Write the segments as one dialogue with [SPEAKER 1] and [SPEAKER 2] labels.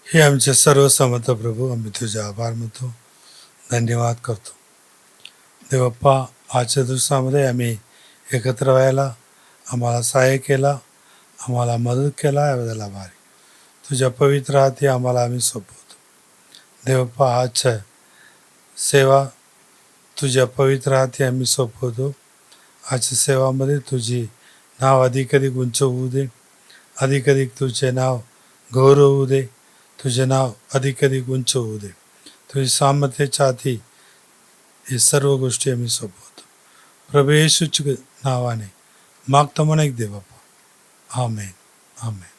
[SPEAKER 1] हे आमचे सर्व समर्थ प्रभू, आम्ही तुझे आभार मानतो, धन्यवाद करतो. देवप्पा, आजच्या दिवसामध्ये आम्ही एकत्र व्हायला आम्हाला सहाय्य केला, आम्हाला मदत केला, याबद्दल आभारी. तुझ्या पवित्र हाती आम्हाला आम्ही सोपवतो. देवप्पा, आजच्या सेवा तुझ्या पवित्र हाती आम्ही सोपवतो. आजच्या सेवामध्ये तुझी नाव अधिकाधिक उंच होऊ दे, अधिकाधिक तुझे नाव गौरव होऊ दे, तुझे नाव अधिकाधिक उंच होऊ दे. तुझी सामर्थ्याच्या हाती हे सर्व गोष्टी आम्ही सोपवतो. प्रभू येशूच्या नावाने मागतो म्हणून दे बाप्पा. Amen, amen.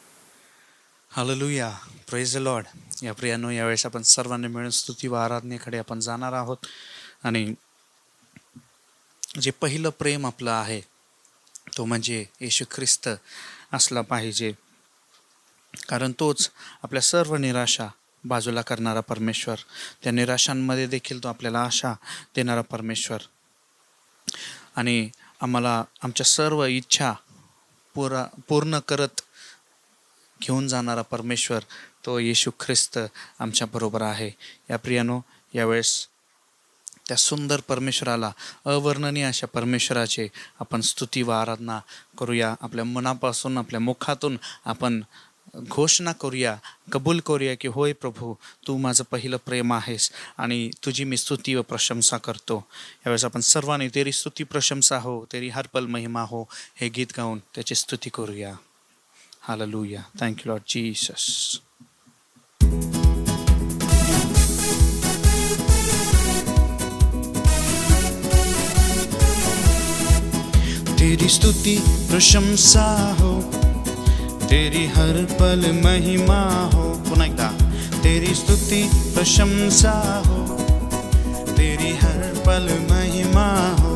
[SPEAKER 2] Hallelujah, praise the Lord. या प्रियानो, यावेळेस आपण सर्वांनी मिळून स्तुती व आराधनेकडे आपण जाणार आहोत. आणि जे पहिलं प्रेम आपलं आहे तो म्हणजे येशू ख्रिस्त असला पाहिजे, कारण तोच आपल्या सर्व निराशा बाजूला करणारा परमेश्वर, त्या निराशांमध्ये देखील तो आपल्याला आशा देणारा परमेश्वर आणि आम्हाला आमच्या सर्व इच्छा पूर्ण करत घेऊन जाणारा परमेश्वर, तो येशू ख्रिस्त आमच्या बरोबर आहे. या प्रियानो, यावेळेस त्या सुंदर परमेश्वराला, अवर्णनीय अशा परमेश्वराचे आपण स्तुती व आराधना करूया. आपल्या मनापासून, आपल्या मुखातून आपण घोषणा करूया, कबूल करूया की होय प्रभू, तू माझं पहिलं प्रेम आहेस आणि तुझी मी स्तुती व प्रशंसा करतो. यावेळेस आपण सर्वांनी तेरी स्तुती प्रशंसा हो, तेरी हर पल महिमा हो हे गीत गाऊन त्याची स्तुती करूया. Hallelujah. Thank you Lord Jesus. तेरी स्तुति प्रशंसा हो, तेरी हर पल महिमा हो. पुन्हा एकदा, तेरी स्तुति प्रशंसा हो, तेरी हर पल महिमा हो.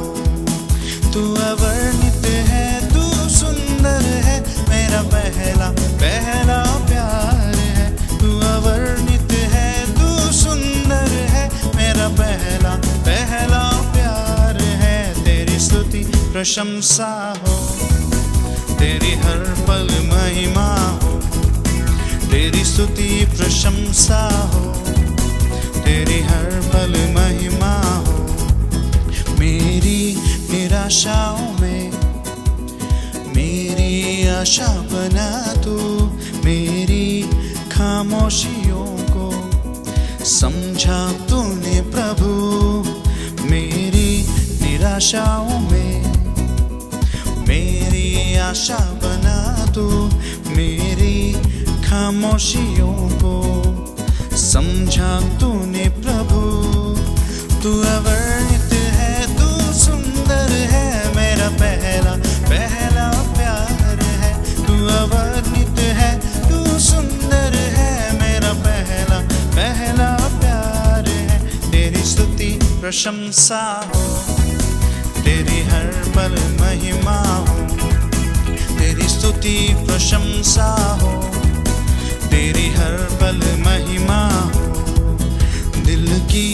[SPEAKER 2] तू अवर्णित है, तू सुंदर है, मेरा पहला पहला प्यार है. तू अवर्णित है, तू सुंदर है, मेरा पहला पहला प्यार है. तेरी स्तुति प्रशंसा हो, तेरी हर पल महिमा हो. तेरी स्तुति प्रशंसा हो, तेरी हर पल महिमा हो. मेरी निराशाओं में मेरी आशा बना तू, मेरी खामोशियों को समझा तूने प्रभु. मेरी निराशाओं में मेरी आशा बना तू, मेरी खामोशियों को समझा तूने प्रभु. तू अवर्णित है, तू सुंदर है, मेरा पहला पहला प्यार है. तू अवर्णित है, तू सुंदर है, मेरा पहला पहला प्यार है. तेरी स्तुति प्रशंसा हो, तेरी हर पल महिमा हो. तेरी स्तुति प्रशंसा हो, तेरी हर पल महिमा हो. दिल की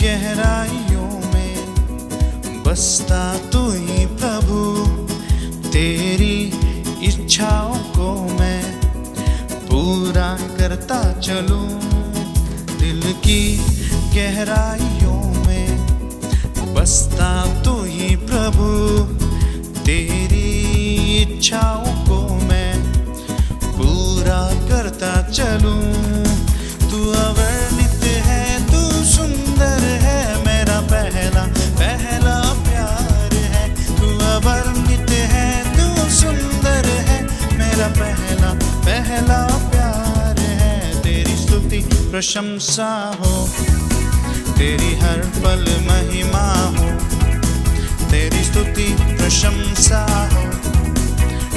[SPEAKER 2] गहराइयों में बसता तू ही प्रभु, तेरी इच्छाओं को मैं पूरा करता चलूं. दिल की गहराइयों में बसता तू ही प्रभु, तेरी इच्छाओं को मैं पूरा करता चलूं. तू अवर्णित है, तू सुंदर है, मेरा पहला पहला प्यार है. तू अवर्णित है, तू सुंदर है, मेरा पहला पहला प्यार है. तेरी स्तुति प्रशंसा हो, तेरी हर पल महिमा हो. तेरी स्तुति प्रशंसा हो,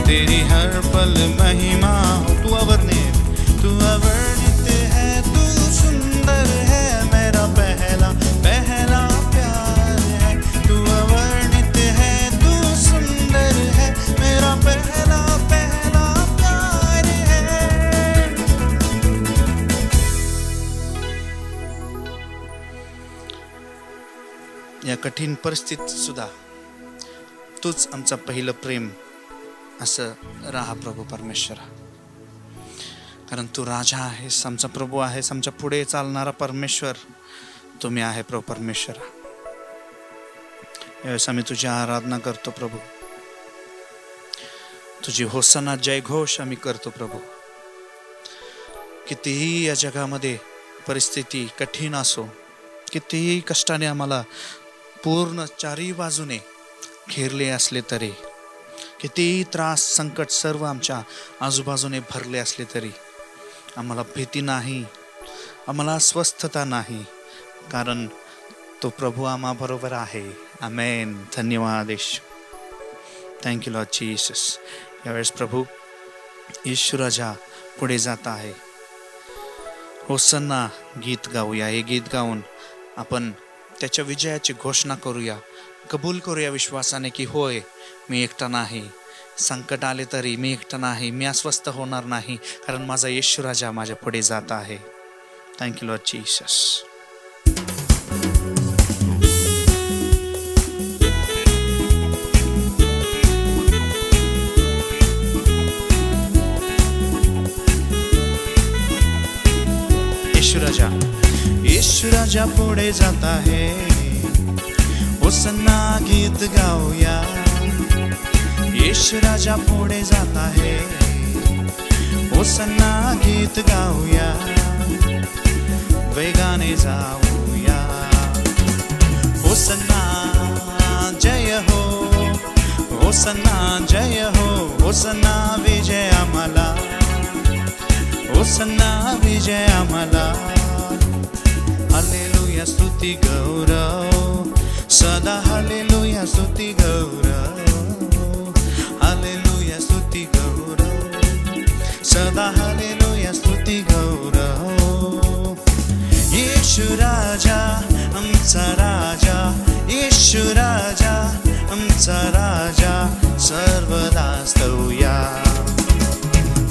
[SPEAKER 2] तेरी हर पल महिमा हो. तू अवर्णित है, तू सुंदर है, मेरा पहला पहला प्यार है. तू अवर्णित है, तू सुंदर है, मेरा पहला पहला प्यार है. या कठीण परिस्थितीत सुद्धा तूच आमचा पहिलं प्रेम असं राहा प्रभू परमेश्वरा. कारण तू राजा आहेस, आमचा प्रभू आहेस, आमच्या पुढे चालणारा परमेश्वर तुम्ही आहे प्रभू परमेश्वर. यावेळेस आम्ही तुझी आराधना करतो प्रभू, तुझी होसाना जय घोष आम्ही करतो प्रभू. कितीही या जगामध्ये परिस्थिती कठीण असो, कितीही कष्टाने आम्हाला पूर्ण चारही बाजूने घेरले असले तरी, कितीही त्रास संकट सर्व आमच्या आजूबाजूने भरले असले तरी आम्हाला भीती नाही, आम्हाला अस्वस्थता नाही, कारण तो प्रभू आम्हा बरोबर आहे. आमेन. धन्यवाद येशू. Thank you Lord Jesus. यावेळेस प्रभू येशू राजा पुढे जात आहे. होसन्ना गीत गाऊया. हे गीत गाऊन आपण त्याच्या विजयाची घोषणा करूया, कबूल करूया विश्वासाने की होय, मी एकटा नाही. संकट आले तरी मी एकटा नाही, मी अस्वस्थ होणार नाही, कारण माझा येशू राजा माझ्या पुढे जात आहे. Thank you Lord Jesus. येशू राजा पुढे जात आहे. होसन्ना गीत गाऊया. येशू राजा पुढे जात आहे. होसन्ना गीत गाऊया. वेगाने जाऊया. होसन्ना जय हो, होसन्ना जय हो, होसन्ना विजय आम्हाला, होसन्ना विजय आम्हाला. हालेलुया स्तुती गौरव सदा, हालेलुया स्तुती गौरव, हालेलुया स्तुती गौरव सदा, हालेलुया स्तुती गौरव. येशू राजा आमचा राजा, येशू राजा आमचा राजा सर्वदा स्तुया.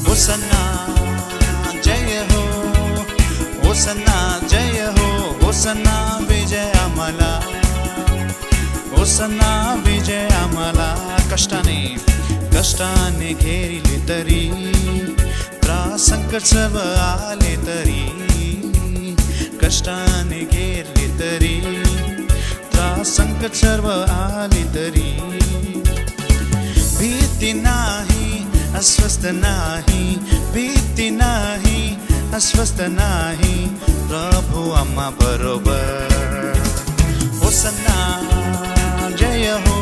[SPEAKER 2] होसन्ना जय हो, होसन्ना जय हो, होसन्ना विजय आम्हाला, होसन्ना विजय आम्हाला. कष्टाने घेरले तरी, त्रास संकट सर्व आले तरी, कष्टाने घेरले तरी, त्रास संकट सर्व आले तरी, भीती नाही, अस्वस्थ नाही, भीती नाही, अस्वस्थ नाही, प्रभू आम्हा बरोबर. होसन्ना जय हो,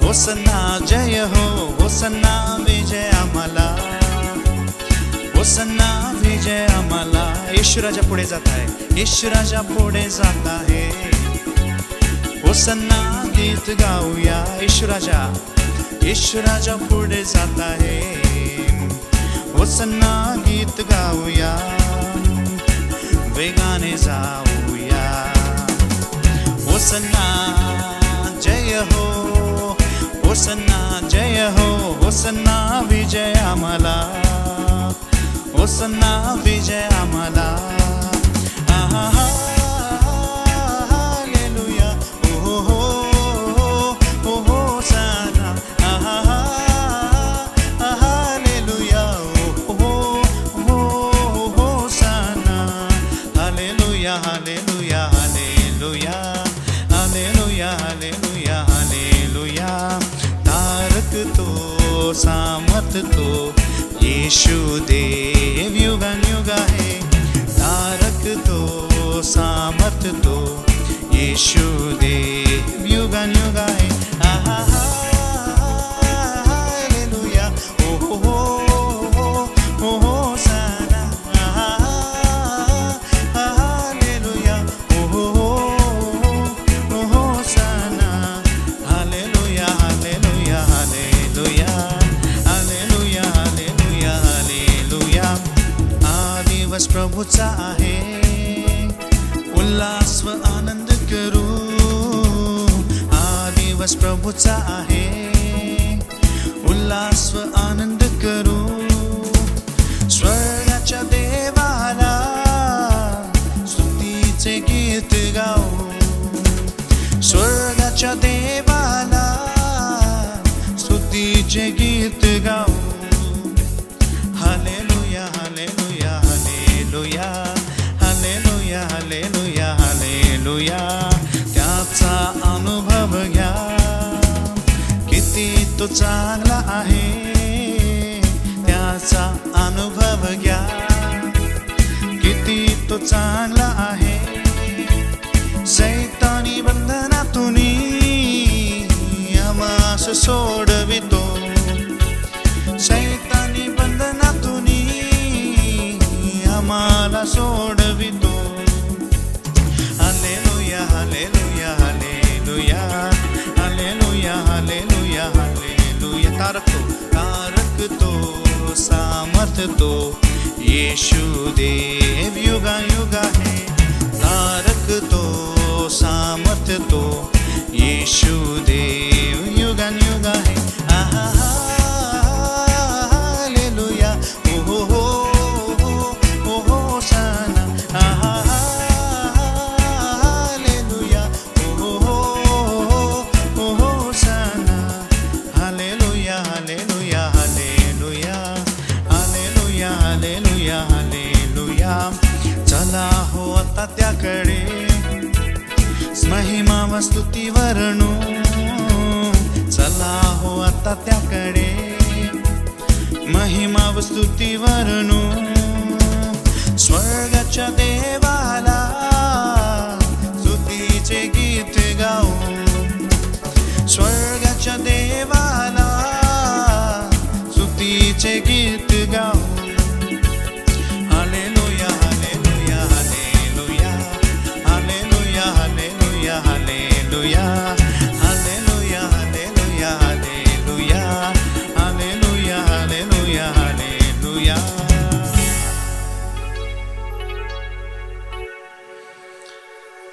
[SPEAKER 2] होसन्ना जय हो, होसन्ना विजय आम्हाला, होसन्ना विजय आम्हाला. येशू राजा पुढे जात आहे. येशू राजा पुढे जात आहे. होसन्ना गीत गाऊया. येशू राजा पुढे जात आहे. होसन्ना गीत गाऊया. वेगाने जाऊया. होसन्ना जय हो, होसन्ना जय हो, होसन्ना विजय आम्हाला, होसन्ना विजय आम्हाला. हालेलुया ओ हो हो होसन्ना, हालेलुया ओ हो hosanna. Hallelujah hallelujah hallelujah, hallelujah hallelujah hallelujah. तारक तो सामर्थ तो येशू देव युगानुयुग आहे. तारक तो सामर्थ तो येशू देव युगानुयुग आहे. हालेलुया ओ हो होसन्ना, हालेलुया ओ hosanna. Hallelujah hallelujah hallelujah, hallelujah hallelujah hallelujah. हा दिवस प्रभूचा आहे, उल्हास व आनंद करू. हा दिवस प्रभूचा आहे, उल्हास व आनंद करू. स्वर्गाच्या देवाला स्तुतीचे गीत गाऊ. स्वर्गाच्या देवाला स्तुतीचे गीत गाऊ. हालेलुया हालेलुया सोडवितो, शैतानी बंधनातूनी आम्हाला सोडवितो. Hallelujah hallelujah hallelujah hallelujah hallelujah hallelujah. तारकतो सामर्थतो यीशु देव युगा युगा है. तारकतो सामर्थतो यीशु देव युगा युगा है. हालेलुया ओ हो होसाना. हालेलुया ओ hosanna. Hallelujah hallelujah hallelujah hallelujah hallelujah hallelujah. चला हो आता त्याकडे महिमा व स्तुती वर्णू. चला हो आता त्याकडे महिमा व स्तुती वर्णू. स्वर्गाच्या देवाला स्तुतीचे गीत गाऊ. स्वर्गाच्या देवाला स्तुतीचे गीत गाऊ. Hallelujah hallelujah hallelujah hallelujah hallelujah hallelujah hallelujah hallelujah hallelujah hallelujah hallelujah hallelujah.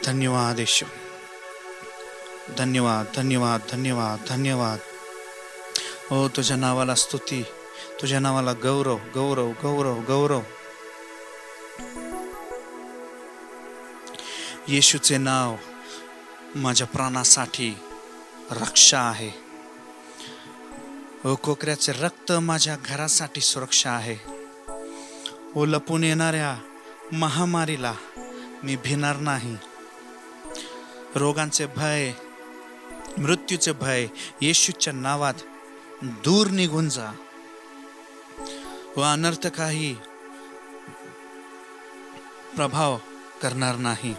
[SPEAKER 2] धन्यवाद येशू, धन्यवाद धन्यवाद धन्यवाद धन्यवाद. हो तुझ्या नावाला स्तुती, तुझ्या नावाला गौरव गौरव गौरव गौरव. येशूचे नाव माझ्या प्राणासाठी रक्षा आहे. ओ कोकऱ्याचे रक्त माझ्या घरासाठी सुरक्षा आहे. ओ लपून येणाऱ्या महामारीला मी भिणार नाही. रोगांचे भय, मृत्यूचे भय येशूच्या नावात दूर निघून जा. व अनर्थ काही प्रभाव करणार नाही.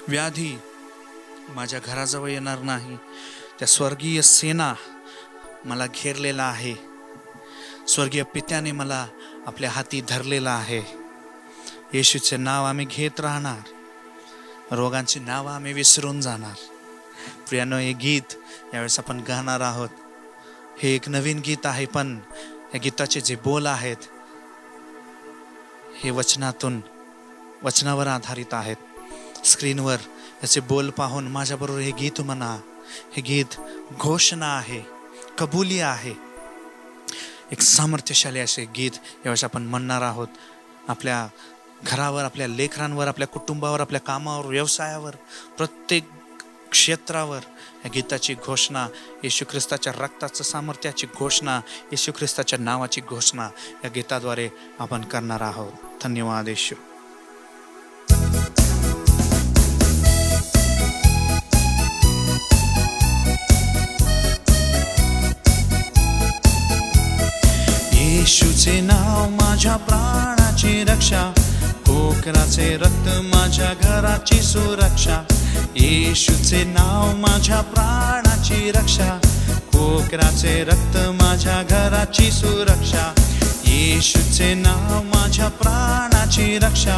[SPEAKER 2] व्याधी माझ्या घराजवळ येणार नाही. त्या स्वर्गीय सेना मला घेरलेला आहे. स्वर्गीय पित्याने मला आपल्या हाती धरलेला आहे. येशूचे नाव आम्ही घेत राहणार. रोगांची नावं आम्ही विसरून जाणार. प्रियानो, हे गीत यावेळेस आपण गाणार आहोत. हे एक नवीन गीत आहे, पण या गीताचे जे बोल आहेत हे वचनावर आधारित आहेत. स्क्रीनवर याचे बोल पाहून माझ्याबरोबर हे गीत म्हणा. हे गीत घोषणा आहे, कबुली आहे. एक सामर्थ्यशाली असे गीत यावेळेस आपण म्हणणार आहोत. आपल्या घरावर, आपल्या लेकरांवर, आपल्या कुटुंबावर, आपल्या कामावर, व्यवसायावर, प्रत्येक क्षेत्रावर या गीताची घोषणा, येशू ख्रिस्ताच्या रक्ताचं सामर्थ्याची घोषणा, येशू ख्रिस्ताच्या नावाची घोषणा या गीताद्वारे आपण करणार आहोत. धन्यवाद येशू. येशूचे नाव माझ्या प्राणाची रक्षा. कोकराचे रक्त माझ्या घराची सुरक्षा. येशूचे नाव माझ्या प्राणाची रक्षा. कोकराचे रक्त माझ्या घराची सुरक्षा. येशूचे नाव माझ्या प्राणाची रक्षा.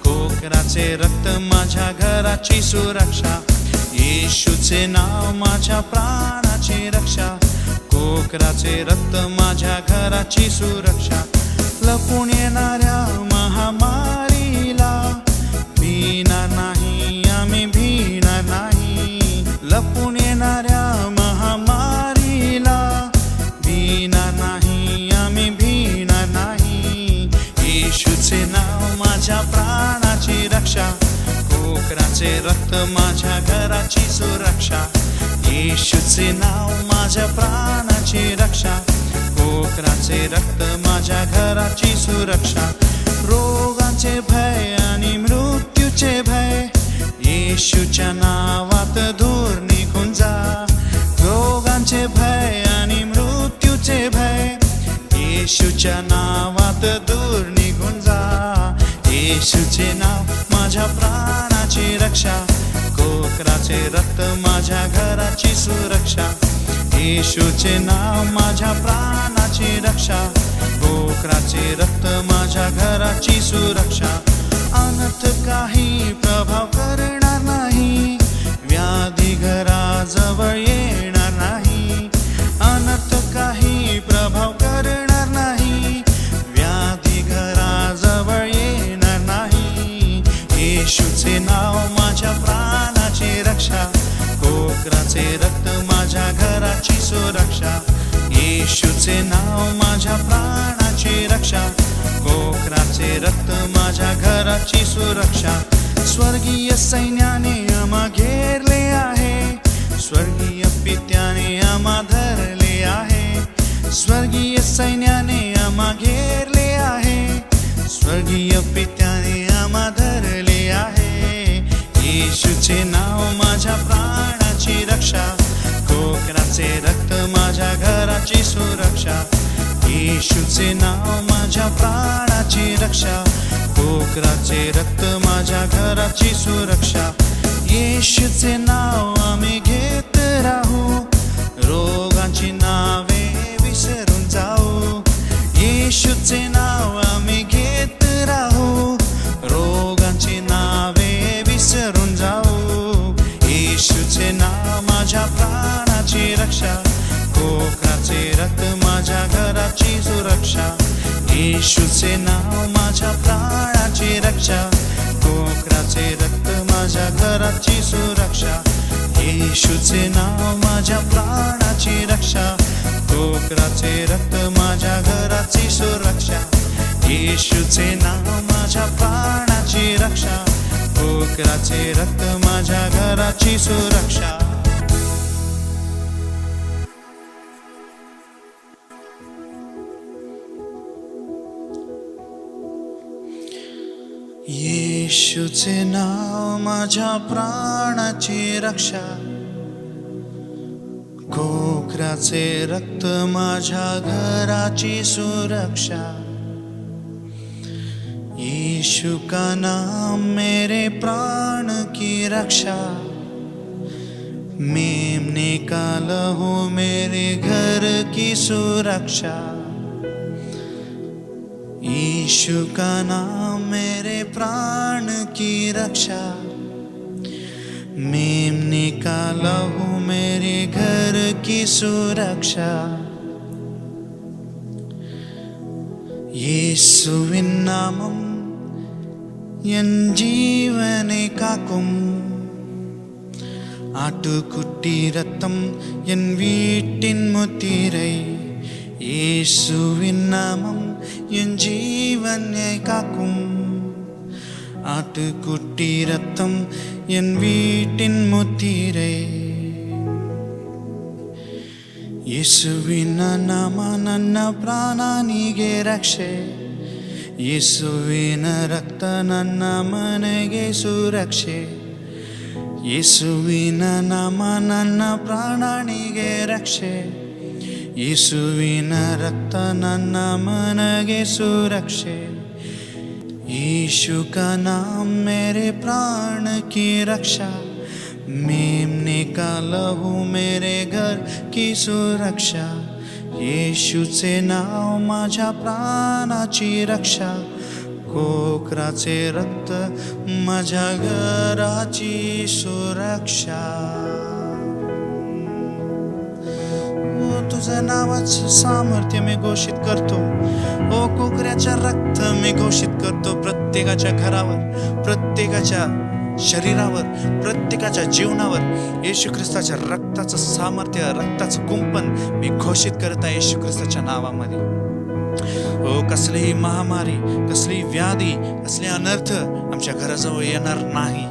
[SPEAKER 2] कोकराचे रक्त माझ्या घराची सुरक्षा. येशूचे नाव माझ्या प्राणाची रक्षा. कोकराचे रक्त माझ्या घराची सुरक्षा. लपून येणाऱ्या महामारीला भिणार नाही, आम्ही भिणार नाही. लपून येणाऱ्या महामारीला भिणार नाही, आम्ही भिणार नाही. येशूचे नाव माझ्या प्राणाची रक्षा. कोकराचे रक्त माझ्या घराची सुरक्षा. येशूचे नाव माझ्या प्राणाची रक्षा. कोकराचे रक्त माझ्या घराची सुरक्षा. रोगांचे भय आणि मृत्यूचे भय येशूच्या नावात दूर निघून जा. रोगांचे भय आणि मृत्यूचे भय येशूच्या नावात दूर निघून जा. येशूचे नाव माझ्या प्राणाची रक्षा. कोकराचे रक्त माझ्या घराची सुरक्षा. येशूचे नाव माझ्या प्राणाची रक्षा, गोखराचे रक्त माझ्या घराची सुरक्षा. अनर्थ काही प्रभाव करणार नाही, व्याधी घराजवळ येणार नाही. अनर्थ काही प्रभाव करणार नाही, व्याधी घराजवळ येणार नाही. येशूचे नाव माझ्या प्राणाची रक्षा, गोखराचे रक्त माझ्या घराची सुरक्षा. येशूचे नाव माझ्या प्राणाची रक्षा, गोखराचे रक्त माझ्या घराची सुरक्षा. स्वर्गीय सैन्याने आम्हा घेरले आहे, स्वर्गीय पित्याने आम्हा धरले आहे. स्वर्गीय सैन्याने आम्हा घेरले आहे, स्वर्गीय पित्याने आम्हा धरले आहे. येशूचे नाव माझ्या प्राणाची रक्षा, गोखराचे रक्त माझ्या घराची सुरक्षा. येशूचे नाव माझ्या प्राणाची रक्षा, गोखराचे रक्त माझ्या घराची सुरक्षा. येशूचे नाव आम्ही घेत राहू, रोगांची नावे विसरून जाऊ. येशूचे नाव आम्ही घेत राहू, रोगांची नावे विसरून जाऊ. येशूचे नाव माझ्या प्राणाची रक्षा, गोखराचे रक्त माझ्या घराची सुरक्षा. येशूचे नाव माझ्या प्राणाची रक्षा, गोखराचे रक्त माझ्या घराची सुरक्षा. येशूचे नाव माझ्या प्राणाची रक्षा, गोखराचे रक्त माझ्या घराची सुरक्षा. येशूचे नाव माझ्या प्राणाची रक्षा, गोखराचे रक्त माझ्या घराची सुरक्षा. येशूचे नाव माझ्या प्राणाची रक्षा, गोखराचे रक्त माझ्या घराची सुरक्षा. यीशु का नाम मेरे प्राण की रक्षा, मेमने का लहू मेरे घर की सुरक्षा. यीशु का नाम मेरे प्राण की रक्षा, मेमने का लहू मेरे घर की सुरक्षा. യേശുവിൻ നാമം என் ஜீவனை காக்கும், ஆட்டுக்குட்டி ரத்தம் என் வீட்டின் முத்திரை. இயேசுவின் நாமம் என் ஜீவனை காக்கும், ஆட்டுக்குட்டி ரத்தம் என் வீட்டின் முத்திரை. ಯೇಸುವಿನ ನಾಮ ನನ್ನ ಪ್ರಾಣನಿಗೆ ರಕ್ಷೆ, ಯೇಸುವಿನ ರಕ್ತ ನನ್ನ ಮನೆಗೆ ಸುರಕ್ಷೆ. ಯೇಸುವಿನ ನಾಮ ನನ್ನ ಪ್ರಾಣನಿಗೆ ರಕ್ಷೆ, ಯೇಸುವಿನ ರಕ್ತ ನನ್ನ ಮನೆಗೆ ಸುರಕ್ಷೆ. यीशु का नाम मेरे प्राण की रक्षा, मेमने का लहू मेरे घर की सुरक्षा. येशूचे नाव माझ्या प्राणाची रक्षा, गोखराचे रक्त माझ्या घराची सुरक्षा. तुझ्या नावाचं सामर्थ्य मी घोषित करतो, ओ गोखऱ्याच्या रक्त मी घोषित करतो प्रत्येकाच्या घरावर, प्रत्येकाच्या शरीरावर, प्रत्येकाच्या जीवनावर. येशू ख्रिस्ताच्या रक्ताचं सामर्थ्य, रक्ताचं कुंपण मी घोषित करत आहे येशू ख्रिस्ताच्या नावामध्ये. ओ कसलीही महामारी, कसली व्याधी, कसले अनर्थ आमच्या घराजवळ येणार नाही.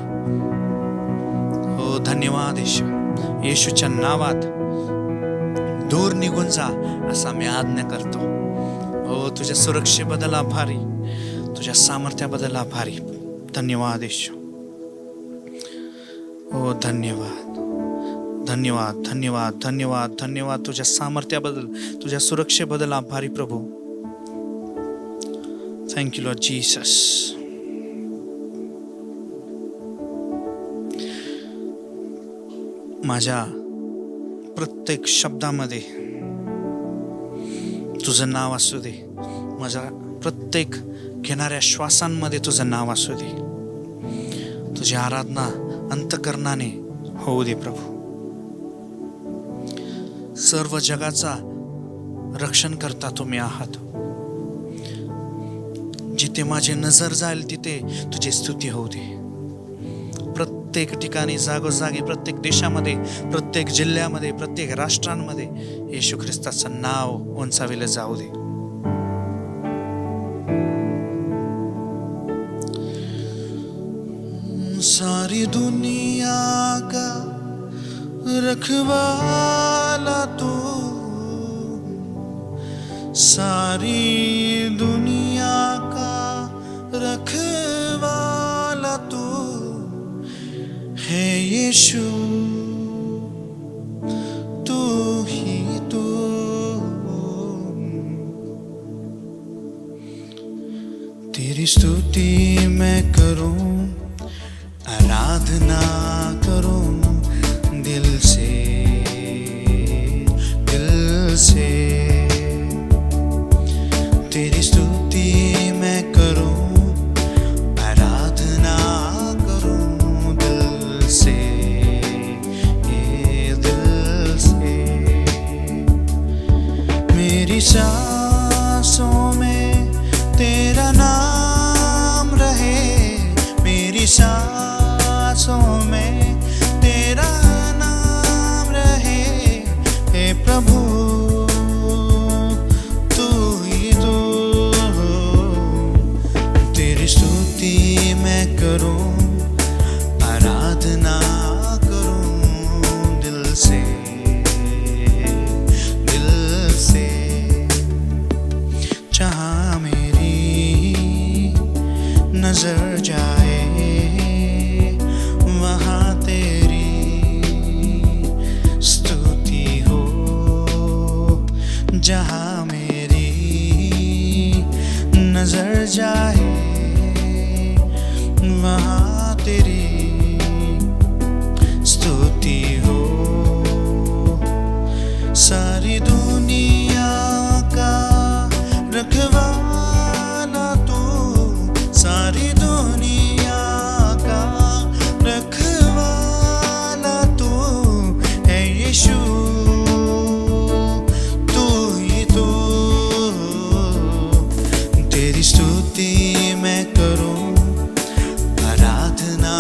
[SPEAKER 2] हो धन्यवाद येशू. येशूच्या नावात दूर निघून जा असा मी आज्ञा करतो. हो तुझ्या सुरक्षेबद्दल आभारी, तुझ्या सामर्थ्याबद्दल आभारी. धन्यवाद येशू. हो धन्यवाद, धन्यवाद, धन्यवाद, धन्यवाद, धन्यवाद. तुझ्या सामर्थ्याबद्दल, तुझ्या सुरक्षेबद्दल आभारी प्रभू. Thank you Lord Jesus. माझ्या प्रत्येक शब्दामध्ये तुझं नाव असू दे. माझ्या प्रत्येक घेणाऱ्या श्वासांमध्ये तुझं नाव असू दे. तुझी आराधना अंतःकरणाने होऊ दे प्रभू. सर्व जगाचा रक्षण करता तुम्ही आहात. जिथे माझी नजर जाईल तिथे तुझी स्तुती होऊ दे. प्रत्येक ठिकाणी, जागोजागी, प्रत्येक देशामध्ये, प्रत्येक जिल्ह्यामध्ये, प्रत्येक राष्ट्रांमध्ये येशू ख्रिस्ताचं नाव उंचाविलं जाऊ दे. सारी दुनिया का रखवाला तू, सारी दुनिया का रखवाला तू है यीशु, तू ही तू. तेरी स्तुति मैं करूं, आराधना करूं दिल से, दिल से. तेरी स्तुति मैं करूं, आराधना करूं दिल से, ये दिल से. मेरी सांसों में तेरा नाम रहे, मेरी सांसों में तेरा नाम रहे. हे प्रभु तू ही तू. तेरी स्तुति मैं करूं, आराधना करूं दिल से, दिल से. जहाँ मेरी नजर जाए वहाँ तेरी स्तुति हो. जहाँ मेरी नजर जाए वहाँ तेरी स्तुति हो. सारी दुनिया का रखवाला तू, सारी दुनिया का रखवाला तू है यीशु, तू ही तू. तेरी स्तुति मैं करूं, आराधना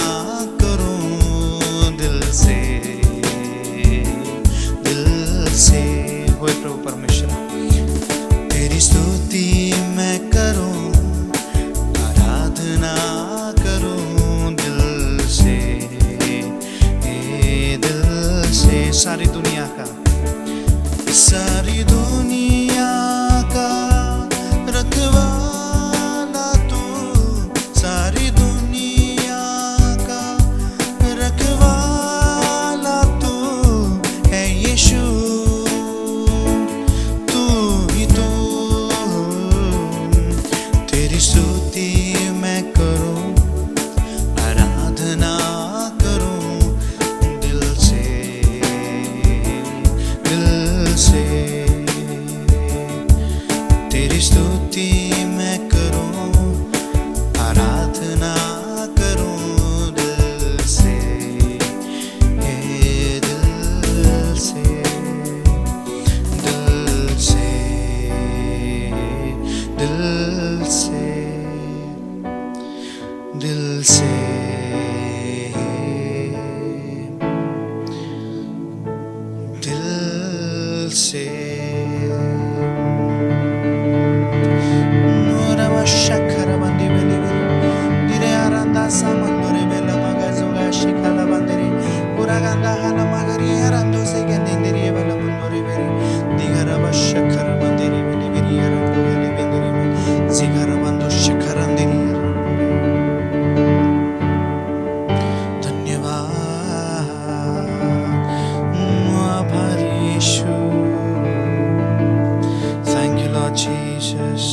[SPEAKER 2] करूं दिल से, दिल से. होय प्रभु परमेश्वर, तेरी स्तुति मैं करूं, आराधना करूं दिल से, ये दिल से. सारी दुनिया का, सारी दुनिया का रखवाला तू, सारी दुनिया का रखवाला तू है यीशु, तू ही तू. तेरी स्तुति मैं करूं, आराधना करूं दिल से, दिल से. तेरी स्तुति मैं करूं, आराधना करूं दिल से, ये दिल से, दिल से, दिल से, दिल से, दिल से. Nora shakara bandi beli beli, dire aranda samandore bela magazoga shikala bandiri, uraganda hala magari arando se gendiri bela bandore beli, digara bashakara bandiri beli beli arando beli beli, zigara bando shakarandiri. Jesus.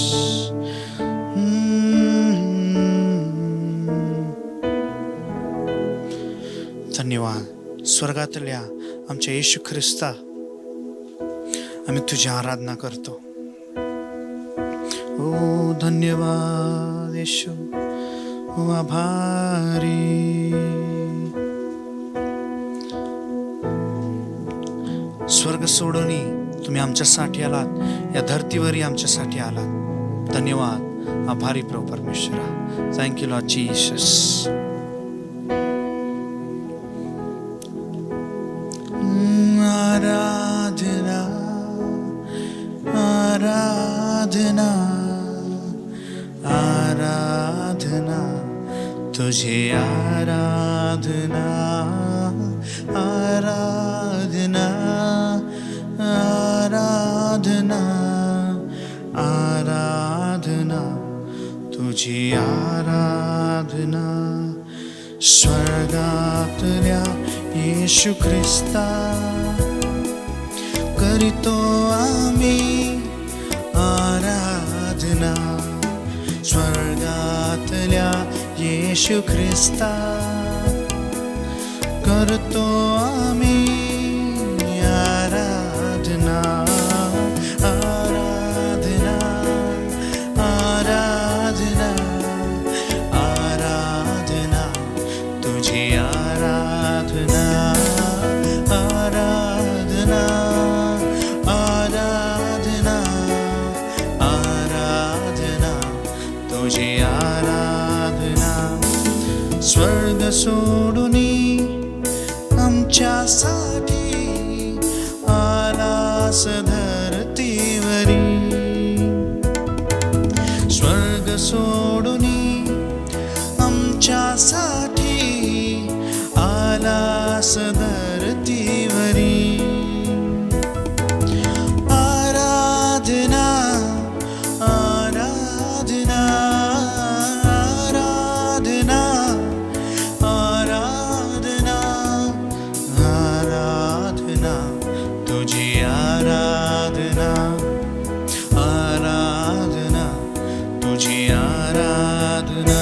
[SPEAKER 2] धन्यवाद स्वर्गातल्या आमच्या येशू ख्रिस्ता, आम्ही तुझी आराधना करतो. ओ धन्यवाद येशू, ओ आभारी. स्वर्ग सोडून तुम्ही आमच्यासाठी आलात, या धर्तीवरही आमच्यासाठी आलात. धन्यवाद, आभारी प्रभू परमेश्वरा. Thank you Lord Jesus. आराधना आराधना आराधना तुझे, आराधना आराधना आराधना आराधना तुझी, आराधना. स्वर्गातल्या येशू ख्रिस्ता करीतो आम्ही आराधना. स्वर्गातल्या येशू ख्रिस्ता करतो आम्ही आराधना. आराधना आराधना आराधना तुझी, आराधना आराधना आराधना आराधना तुझी, आराधना. स्वर्ग सोडून आमच्यासाठी आलास धरतीवरी. स्वर्ग सोडून आमच्यासाठी आलास धरतीवरी. आराधना आराधना आराधना आराधना आराधना तुझी, आराधना आराधना तुझी, आराधना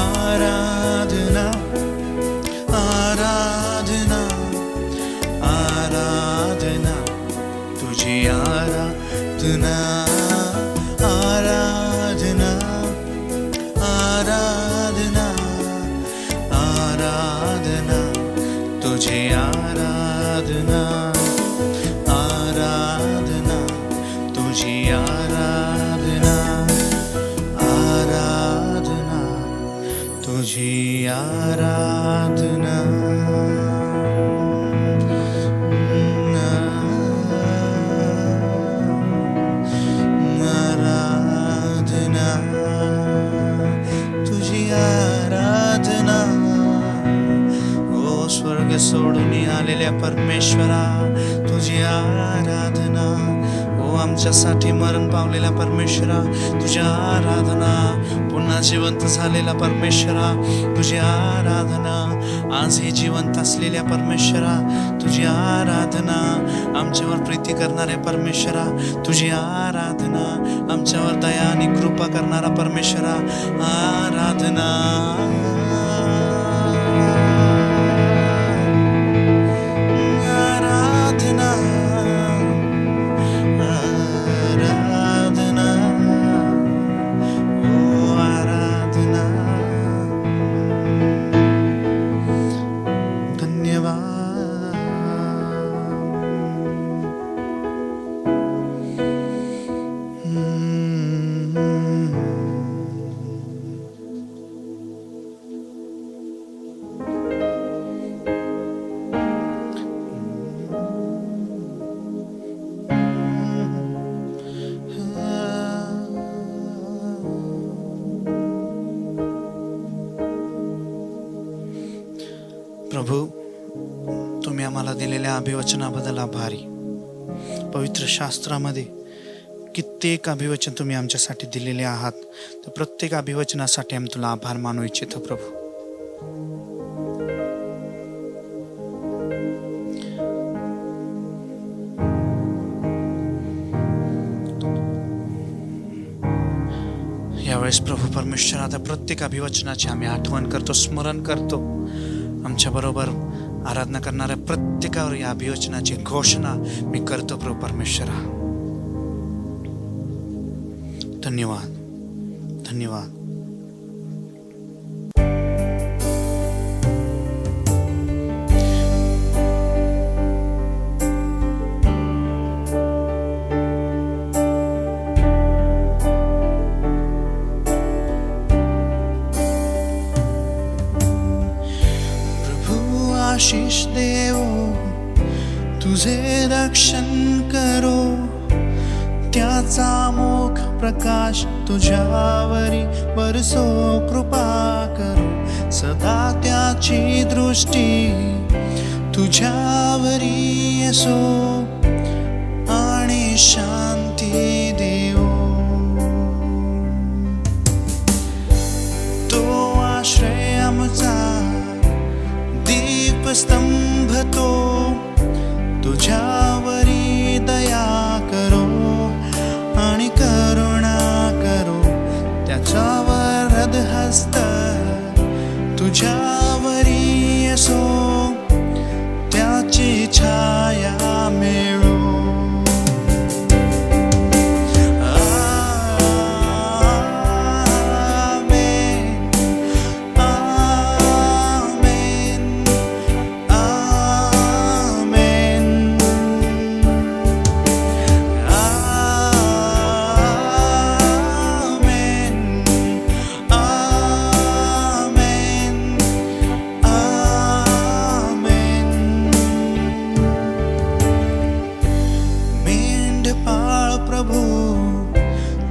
[SPEAKER 2] आराधना आराधना आराधना तुझी, आराधना आराधना आराधना आराधना तुझी, आराधना आराधना तुझी, आराधना आराधना तुझी, आराधना. आराधना तुझी, आराधना. ओ स्वर्ग सोडून आलेल्या परमेश्वरा तुझी आराधना. ओ आमच्यासाठी मरण पावलेल्या परमेश्वरा तुझी आराधना. पुन्हा जिवंत झालेला परमेश्वरा तुझी आराधना. आजही जिवंत असलेल्या परमेश्वरा तुझी आराधना. आमच्यावर प्रीती करणारे परमेश्वरा तुझी आराधना. आमच्यावर दया आणि कृपा करणारा परमेश्वरा आराधना. आराधना आराधना ओ आराधना. धन्यवाद. प्रभू, तुम्ही आम्हाला दिलेल्या अभिवचनाबद्दल आभारी. पवित्र शास्त्रामध्ये कित्येक अभिवचन तुम्ही आमच्यासाठी दिलेले आहात. तर प्रत्येक अभिवचनासाठी आम्ही तुला आभार मानू इच्छितो प्रभू. यावेळेस प्रभू परमेश्वर आता प्रत्येक अभिवचनाची आम्ही आठवण करतो, स्मरण करतो. आमच्याबरोबर आराधना करणाऱ्या प्रत्येकावर या अभिवचनाची घोषणा मी करतो प्रभू परमेश्वरा. धन्यवाद, धन्यवाद. आशीष देवो, तुझे रक्षण करो, त्याचा मोख प्रकाश तुझ्यावरी बरसो, कृपा करो, सदा त्याची दृष्टी तुझ्यावरी असो, आणि शांती देवो. तो आश्रय आमचा दीपस्तंभ तो, तुझ्यावरी दया करो आणि करुणा करो, त्याच्यावर हस्त तुझ्यावरी असो, त्याची छाया मिळो.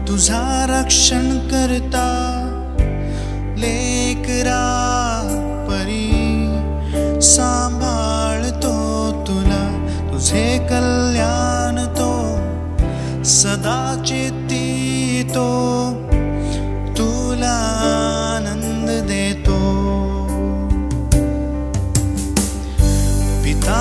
[SPEAKER 2] तुझा रक्षण करता, लेकरा परी सांभाळतो तुला, तुझे कल्याण तो सदा चित्तितो, तुला आनंद देतो. पिता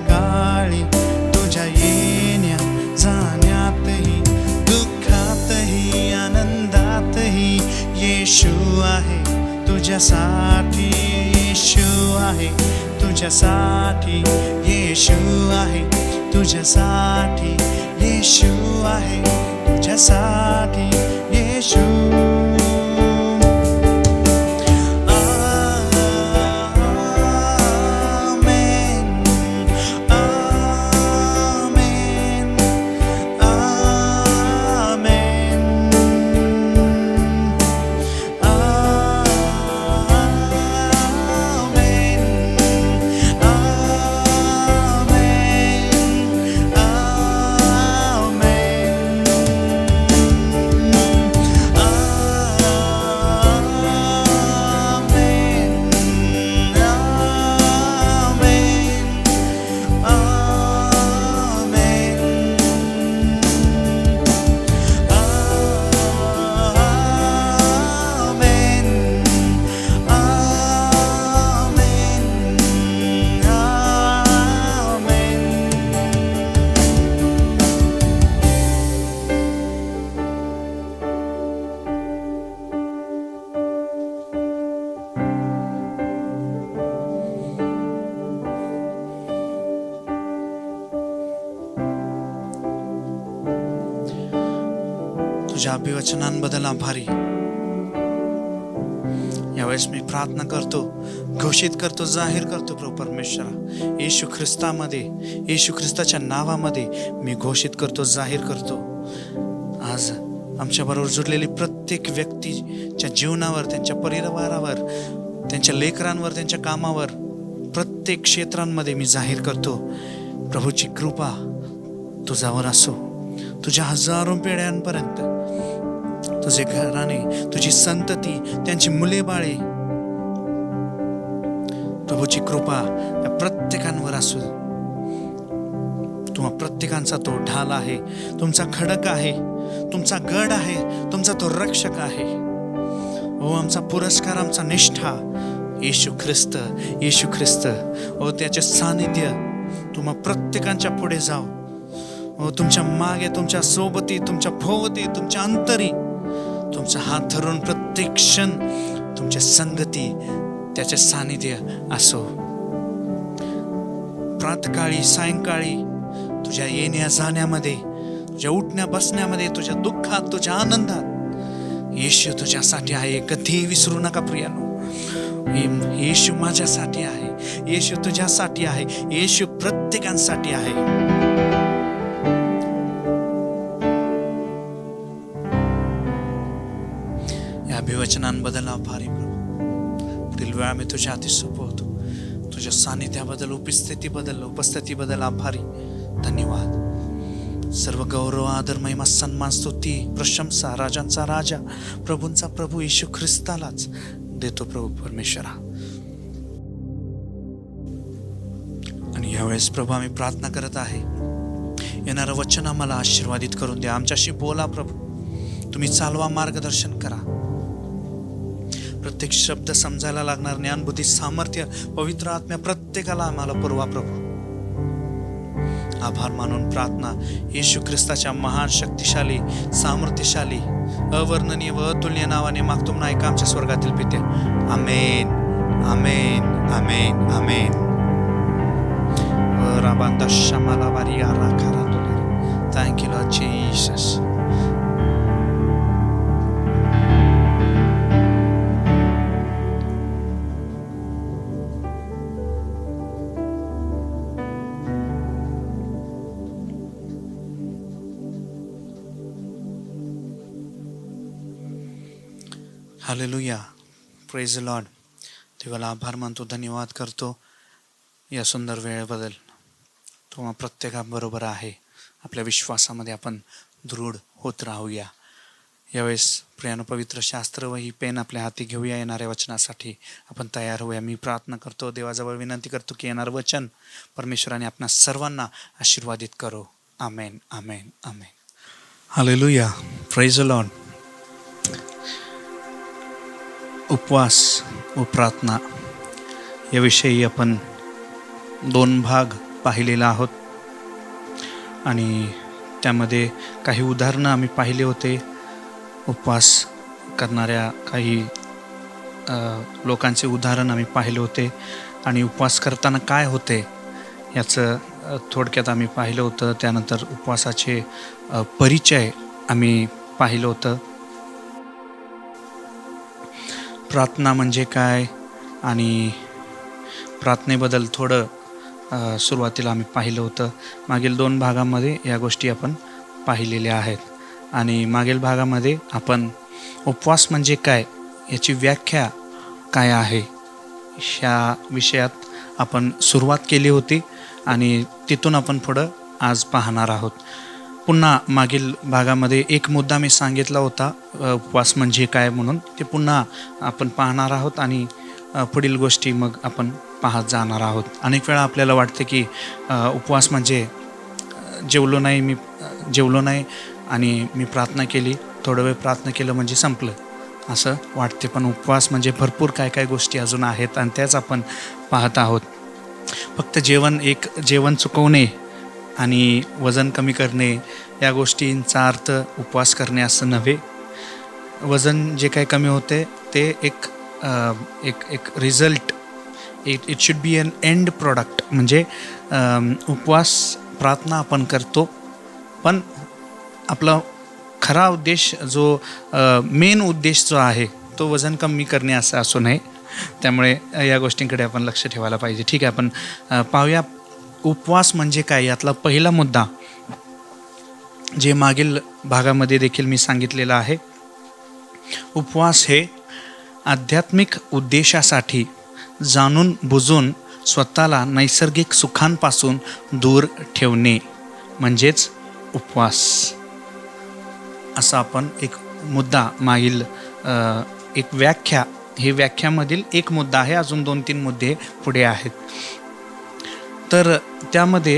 [SPEAKER 2] काळी तुझ्या येण्या जाण्यातही, दुःखातही आनंदातही येशू आहे तुझ्यासाठी, येशू आहे तुझ्यासाठी, येशू आहे तुझ्यासाठी, येशू आहे तुझ्यासाठी, येशू. तुझ्या अभिवचनांबद्दल आभारी. यावेळेस मी प्रार्थना करतो, घोषित करतो, जाहीर करतो प्रभू परमेश्वरा, येशू ख्रिस्तामध्ये, येशू ख्रिस्ताच्या नावामध्ये मी घोषित करतो, जाहीर करतो. आज आमच्याबरोबर जुडलेली प्रत्येक व्यक्तीच्या जीवनावर, त्यांच्या परिवारावर, त्यांच्या लेकरांवर, त्यांच्या कामावर, प्रत्येक क्षेत्रांमध्ये मी जाहीर करतो, प्रभूची कृपा तुझ्यावर असो. तुझ्या हजारो पिढ्यांपर्यंत तुझे घराणे, तुझी संतती, त्यांची मुले बाळे, प्रभूची कृपा या प्रत्येकांवर असो. तुम्हा प्रत्येकांचा तो ढाल आहे, तुमचा खडक आहे, तुमचा गड आहे, तुमचा तो रक्षक आहे. ओ आमचा पुरस्कार, आमचा निष्ठा येशू ख्रिस्त, येशू ख्रिस्त. ओ त्याचे सानिध्य तुम्हा प्रत्येकांच्या पुढे जाओ. ओ तुमच्या मागे, तुमच्या सोबती, तुमच्या भोवती, तुमच्या अंतरी तुमचा हात धरून प्रत्येक क्षण तुमच्या संगती, त्याचे सानिध्य असो. प्रातकाळी, सायंकाळी, तुझ्या येण्या जाण्यामध्ये, तुझ्या उठण्या बसण्यामध्ये, तुझ्या दुःखात, तुझ्या आनंदात येशू तुझ्यासाठी आहे. कधीही विसरू नका प्रियानो. येशू माझ्यासाठी आहे, येशू तुझ्यासाठी आहे, येशू प्रत्येकांसाठी आहे. या अभिवचनांबद्दल आभारी प्रभू. पुढील वेळा मी तुझ्या हाती सोपवतो. तुझ्या सानिध्याबद्दल, उपस्थितीबद्दल आभारी. धन्यवाद. सर्व गौरव, आदर, महिमा, सन्मान, स्तुती, प्रशंसा राजांचा राजा, प्रभूंचा प्रभू येशू ख्रिस्तालाच देतो प्रभू परमेश्वरा. आणि यावेळेस प्रभू आम्ही प्रार्थना करत आहे, येणारं वचन आम्हाला आशीर्वादित करून द्या. आमच्याशी बोला प्रभू, तुम्ही चालवा, मार्गदर्शन करा. प्रत्येक शब्द समजायला लागणार ज्ञान, बुद्धी, सामर्थ्य, पवित्र आत्म्या प्रत्येकाला आम्हाला पुरवा प्रभू. आभार मानून प्रार्थना येशू ख्रिस्ताच्या महान, शक्तिशाली, सामर्थ्यशाली, अवर्णनीय व अतुल्य नावाने मागतो ना, ऐका आमच्या स्वर्गातील पिते. Amen, amen, amen, amen. Thank you Lord Jesus. Hallelujah, praise the Lord. देवाला आभार मानतो, धन्यवाद करतो या सुंदर वेळेबद्दल. तो प्रत्येकाबरोबर आहे. आपल्या विश्वासामध्ये आपण दृढ होत राहूया. यावेळेस प्रियानो पवित्र शास्त्र व ही पेन आपल्या हाती घेऊया. येणाऱ्या वचनासाठी आपण तयार होऊया. मी प्रार्थना करतो, देवाजवळ विनंती करतो की येणारं वचन परमेश्वराने आपणा सर्वांना आशीर्वादित करो. Amen, amen, amen. Hallelujah, praise the Lord. उपवास व प्रार्थना याविषयी आपण 2 भाग पाहिलेला आहोत आणि त्यामध्ये काही उदाहरणं आम्ही पाहिले होते. उपवास करणाऱ्या काही लोकांचे उदाहरण आम्ही पाहिले होते आणि उपवास करताना काय होते याचं थोडक्यात आम्ही पाहिलं होतं. त्यानंतर उपवासाचे परिचय आम्ही पाहिलं होतं. प्रार्थना म्हणजे काय आणि प्रार्थनेबद्दल थोडं सुरुवातीला आम्ही पाहिलं होतं. मागील 2 भागामध्ये या गोष्टी आपण पाहिलेल्या आहेत आणि मागील भागामध्ये आपण उपवास म्हणजे काय याची व्याख्या काय आहे ह्या विषयात आपण सुरुवात केली होती आणि तिथून आपण पुढं आज पाहणार आहोत. पुन्हा मागील भागामध्ये एक मुद्दा मी सांगितला होता, उपवास म्हणजे काय म्हणून. ते पुन्हा आपण पाहणार आहोत आणि पुढील गोष्टी मग आपण पाहत जाणार आहोत. अनेक वेळा आपल्याला वाटते की उपवास म्हणजे जेवलो नाही आणि मी प्रार्थना केली, थोडं वेळ प्रार्थना केलं म्हणजे संपलं असं वाटते. पण उपवास म्हणजे भरपूर काय गोष्टी अजून आहेत आणि त्याच आपण पाहत आहोत. फक्त जेवण चुकवणे आणि वजन कमी करणे या गोष्टींचा अर्थ उपवास करणे असं नव्हे. वजन जे काही कमी होते ते एक result, it should be an end product. म्हणजे उपवास प्रार्थना आपण करतो पण आपलं खरा उद्देश जो मेन उद्देश जो आहे तो वजन कमी करणे असा असू नये. त्यामुळे या गोष्टींकडे आपण लक्ष ठेवायला पाहिजे. ठीक आहे, आपण पाहूया उपवास म्हणजे काय. यातला पहिला मुद्दा जे मागील भागामध्ये देखील मी सांगितलेलं आहे. उपवास हे आध्यात्मिक उद्देशासाठी जाणून बुजून स्वतःला नैसर्गिक सुखांपासून दूर ठेवणे म्हणजेच उपवास. असा आपण एक मुद्दा मागील एक व्याख्या, हे व्याख्यामधील एक मुद्दा आहे. अजून 2-3 मुद्दे पुढे आहेत. तर त्यामध्ये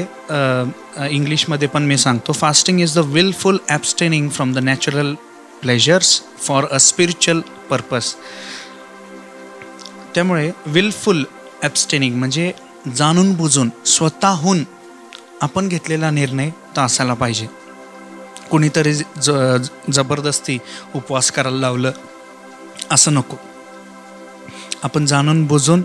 [SPEAKER 2] इंग्लिशमध्ये पण मी सांगतो. Fasting is the wilful abstaining from the natural pleasures for a spiritual purpose. त्यामुळे विलफुल ॲबस्टेनिंग म्हणजे जाणून बुजून स्वतःहून आपण घेतलेला निर्णय तो असायला पाहिजे. कुणीतरी जबरदस्ती उपवास करायला लावलं असं नको. आपण जाणून बुजून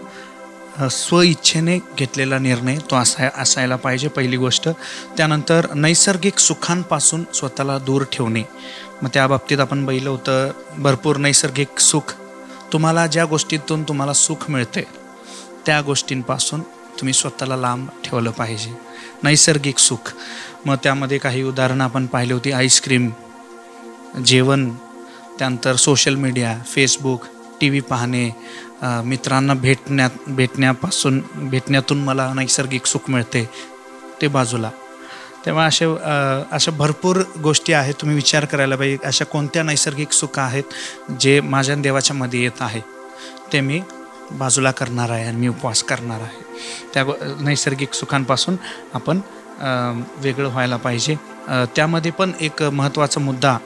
[SPEAKER 2] स्वइच्छेने घेतलेला निर्णय तो असायला पाहिजे, पहिली गोष्ट. त्यानंतर नैसर्गिक सुखांपासून स्वतःला दूर ठेवणे. मग त्या बाबतीत आपण पाहिलं होतं, भरपूर नैसर्गिक सुख, तुम्हाला ज्या गोष्टीतून तुम्हाला सुख मिळते त्या गोष्टींपासून तुम्ही स्वतःला लांब ठेवलं पाहिजे. नैसर्गिक सुख, मग त्यामध्ये काही उदाहरणं आपण पाहिली होती. आईस्क्रीम, जेवण, त्यानंतर social media, Facebook, T V पाहणे, मित्रांना भेटण्यातून मला नैसर्गिक सुख मिळते, ते बाजूला. तेव्हा अशा भरपूर गोष्टी आहेत. तुम्ही विचार करायला पाहिजे, अशा कोणत्या नैसर्गिक सुख आहेत जे माझ्या देवाच्या मध्ये येत आहे, ते मी बाजूला करणार आहे आणि मी उपवास करणार आहे. त्या नैसर्गिक सुखांपासून आपण वेगळं व्हायला पाहिजे. त्यामध्ये पण एक महत्त्वाचा मुद्दा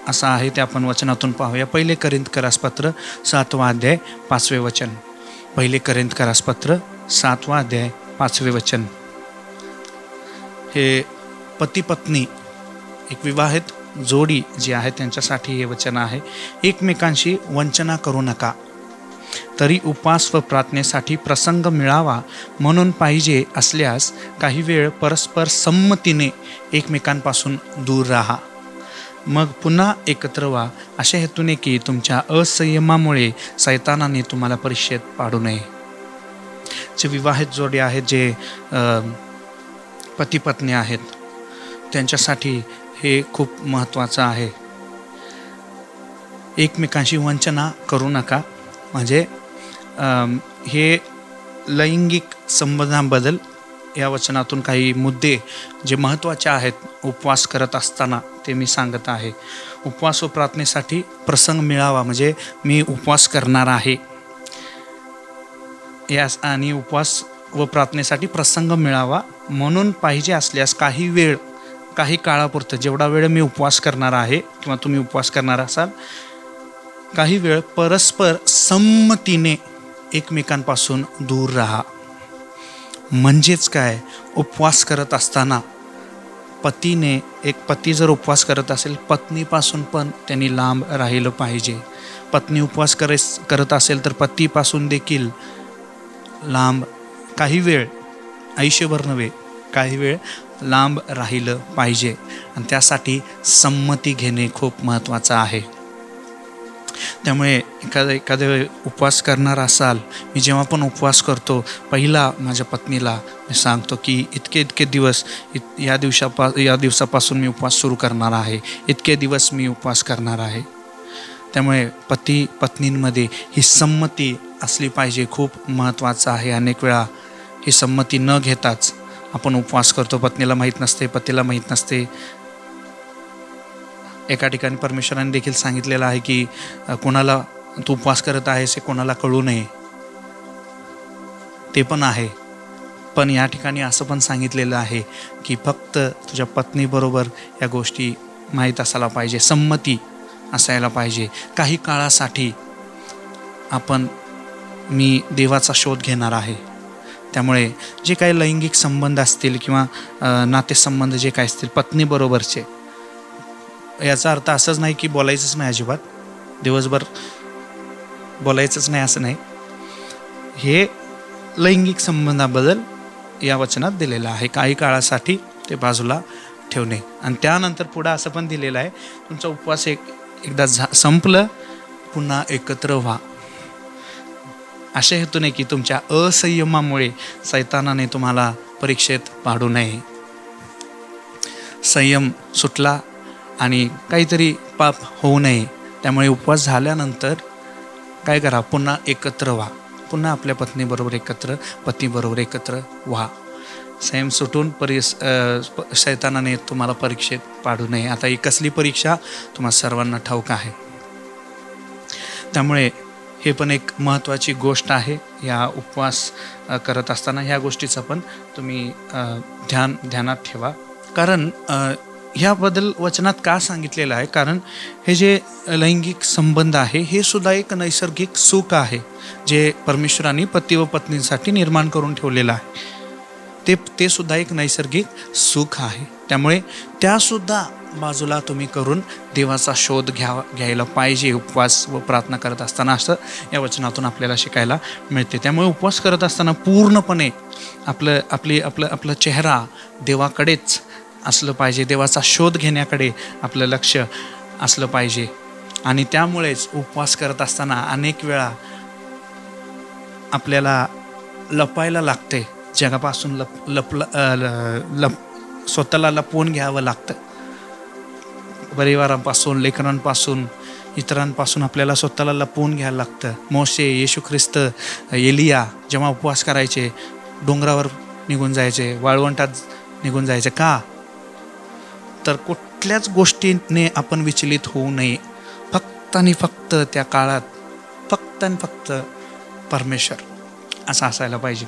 [SPEAKER 2] असा आहे, ते आपण वचनातून पाहूया. 1 कोरिंथकरासपत्र 7वा अध्याय 5वे वचन. 1 कोरिंथकरासपत्र 7वा अध्याय 5वे वचन. हे पती पत्नी, एक विवाहित जोडी जी आहे त्यांच्यासाठी हे वचन आहे. एकमेकांशी वंचना करू नका, तरी उपवास व प्रार्थनेसाठी प्रसंग मिळावा म्हणून पाहिजे असल्यास काही वेळ परस्पर संमतीने एकमेकांपासून दूर राहा. मग पुन्हा एकत्र व्हा, अशा हेतूने की तुमच्या असंयमामुळे सैतानाने तुम्हाला परीक्षेत पाडू नये. जे विवाहित जोडी आहेत, जे पती पत्नी आहेत, त्यांच्यासाठी हे खूप महत्त्वाचं आहे. एकमेकांशी वंचना करू नका, म्हणजे हे लैंगिक संबंधांबद्दल या वचनातून काही मुद्दे जे महत्त्वाचे आहेत उपवास करत असताना ते मी सांगत आहे. उपवास व प्रार्थनेसाठी प्रसंग मिळावा, म्हणजे मी उपवास करणार आहे यास, आणि उपवास व प्रार्थनेसाठी प्रसंग मिळावा म्हणून पाहिजे असल्यास काही वेळ, काही काळापुरतं, जेवढा वेळ मी उपवास करणार आहे किंवा तुम्ही उपवास करणार असाल, काही वेळ परस्पर संमतीने एकमेकांपासून दूर राहा. म्हणजेच काय, उपवास करत असताना पती जर उपवास करत असेल, पत्नीपासून पण त्यांनी लांब राहिलं पाहिजे. पत्नी उपवास करत असेल तर पतीपासून देखील लांब, काही वेळ, आयुष्यभर नव्हे, काही वेळ लांब राहिलं पाहिजे. आणि त्यासाठी संमती घेणे खूप महत्त्वाचं आहे. त्यामुळे एखादे उपवास करणार असाल, मी जेव्हा पण उपवास करतो, पहिला माझ्या पत्नीला मी सांगतो की इतके दिवस, या दिवसापासून मी उपवास सुरू करणार आहे, इतके दिवस मी उपवास करणार आहे. त्यामुळे पती पत्नींमध्ये ही संमती असली पाहिजे, खूप महत्त्वाचं आहे. अनेक वेळा ही संमती न घेताच आपण उपवास करतो, पत्नीला माहीत नसते, पतीला माहीत नसते. एका ठिकाणी परमेश्वराने देखील सांगितलेलं आहे की कोणाला तू उपवास करत आहेस हे कोणाला कळू नये, ते पण आहे. पण या ठिकाणी असं पण सांगितलेलं आहे की फक्त तुझ्या पत्नीबरोबर या गोष्टी माहीत असायला पाहिजे, संमती असायला पाहिजे. काही काळासाठी मी देवाचा शोध घेणार आहे. त्यामुळे जे काही लैंगिक संबंध असतील किंवा नातेसंबंध जे काही असतील पत्नीबरोबरचे, याचा अर्थ असंच नाही की बोलायचंच नाही, अजिबात दिवसभर बोलायचंच नाही असं नाही. हे लैंगिक संबंधाबद्दल या वचनात दिलेलं आहे. काही काळासाठी ते बाजूला ठेवणे. आणि त्यानंतर पुढं असं पण दिलेलं आहे, तुमचा उपवास एकदा संपलं पुन्हा एकत्र व्हा. अशा हेतूने की तुमच्या असंयमामुळे सैतानाने तुम्हाला परीक्षेत पाडू नये. संयम सुटला आणि काहीतरी पाप होऊ नये. त्यामुळे उपवास झाल्यानंतर काय करा, पुन्हा एकत्र व्हा. पुन्हा आपल्या पत्नीबरोबर एकत्र व्हा. संयम सुटून शैतानाने तुम्हाला परीक्षेत पाडू नये. आता ही कसली परीक्षा तुम्हाला सर्वांना ठाऊक आहे. त्यामुळे हे पण एक महत्त्वाची गोष्ट आहे. या उपवास करत असताना ह्या गोष्टीचा पण तुम्ही ध्यानात ठेवा. कारण ह्याबद्दल वचनात का सांगितलेलं आहे, कारण हे जे लैंगिक संबंध आहे हे सुद्धा एक नैसर्गिक सुख आहे जे परमेश्वराने पती व पत्नींसाठी निर्माण करून ठेवलेलं आहे. ते सुद्धा एक नैसर्गिक सुख आहे. त्यामुळे त्यासुद्धा बाजूला तुम्ही करून देवाचा शोध घ्यायला पाहिजे उपवास व प्रार्थना करत असताना, असं या वचनातून आपल्याला शिकायला मिळते. त्यामुळे उपवास करत असताना पूर्णपणे आपलं चेहरा देवाकडेच असलं पाहिजे. देवाचा शोध घेण्याकडे आपलं लक्ष असलं पाहिजे. आणि त्यामुळेच उपवास करत असताना अनेक वेळा आपल्याला लपायला लागते. जगापासून स्वतःला लपवून घ्यावं लागतं. परिवारापासून, लेकरांपासून, इतरांपासून आपल्याला स्वतःला लपवून घ्यायला लागतं. मोशे, येशू ख्रिस्त, एलिया जेव्हा उपवास करायचे डोंगरावर निघून जायचे, वाळवंटात निघून जायचे. का? तर कुठल्याच गोष्टीने आपण विचलित होऊ नये. फक्त आणि फक्त त्या काळात फक्त परमेश्वर असं असायला पाहिजे.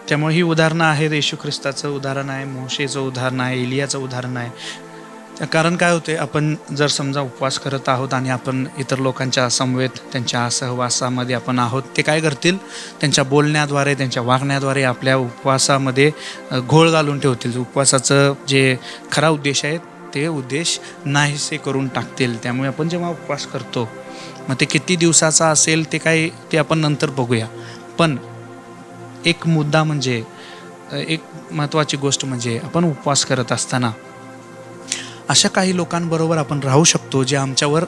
[SPEAKER 2] त्यामुळे ही उदाहरणं आहेत. येशू ख्रिस्ताचं उदाहरण आहे, मोशेचं उदाहरण आहे, एलियाचं उदाहरण आहे. कारण काय होते, आपण जर समजा उपवास करत आहोत आणि आपण इतर लोकांच्या समवेत त्यांच्या सहवासामध्ये आपण आहोत, ते काय करतील, त्यांच्या बोलण्याद्वारे, त्यांच्या वागण्याद्वारे आपल्या उपवासामध्ये घोळ घालून ठेवतील. उपवासाचं जे खरा उद्देश आहे ते उद्देश नाहीसे करून टाकतील. त्यामुळे आपण जेव्हा उपवास करतो, मग ते किती दिवसाचा असेल ते आपण नंतर बघूया. पण एक मुद्दा म्हणजे, एक महत्त्वाची गोष्ट म्हणजे, आपण उपवास करत असताना अशा काही लोकांबरोबर आपण राहू शकतो जे आमच्यावर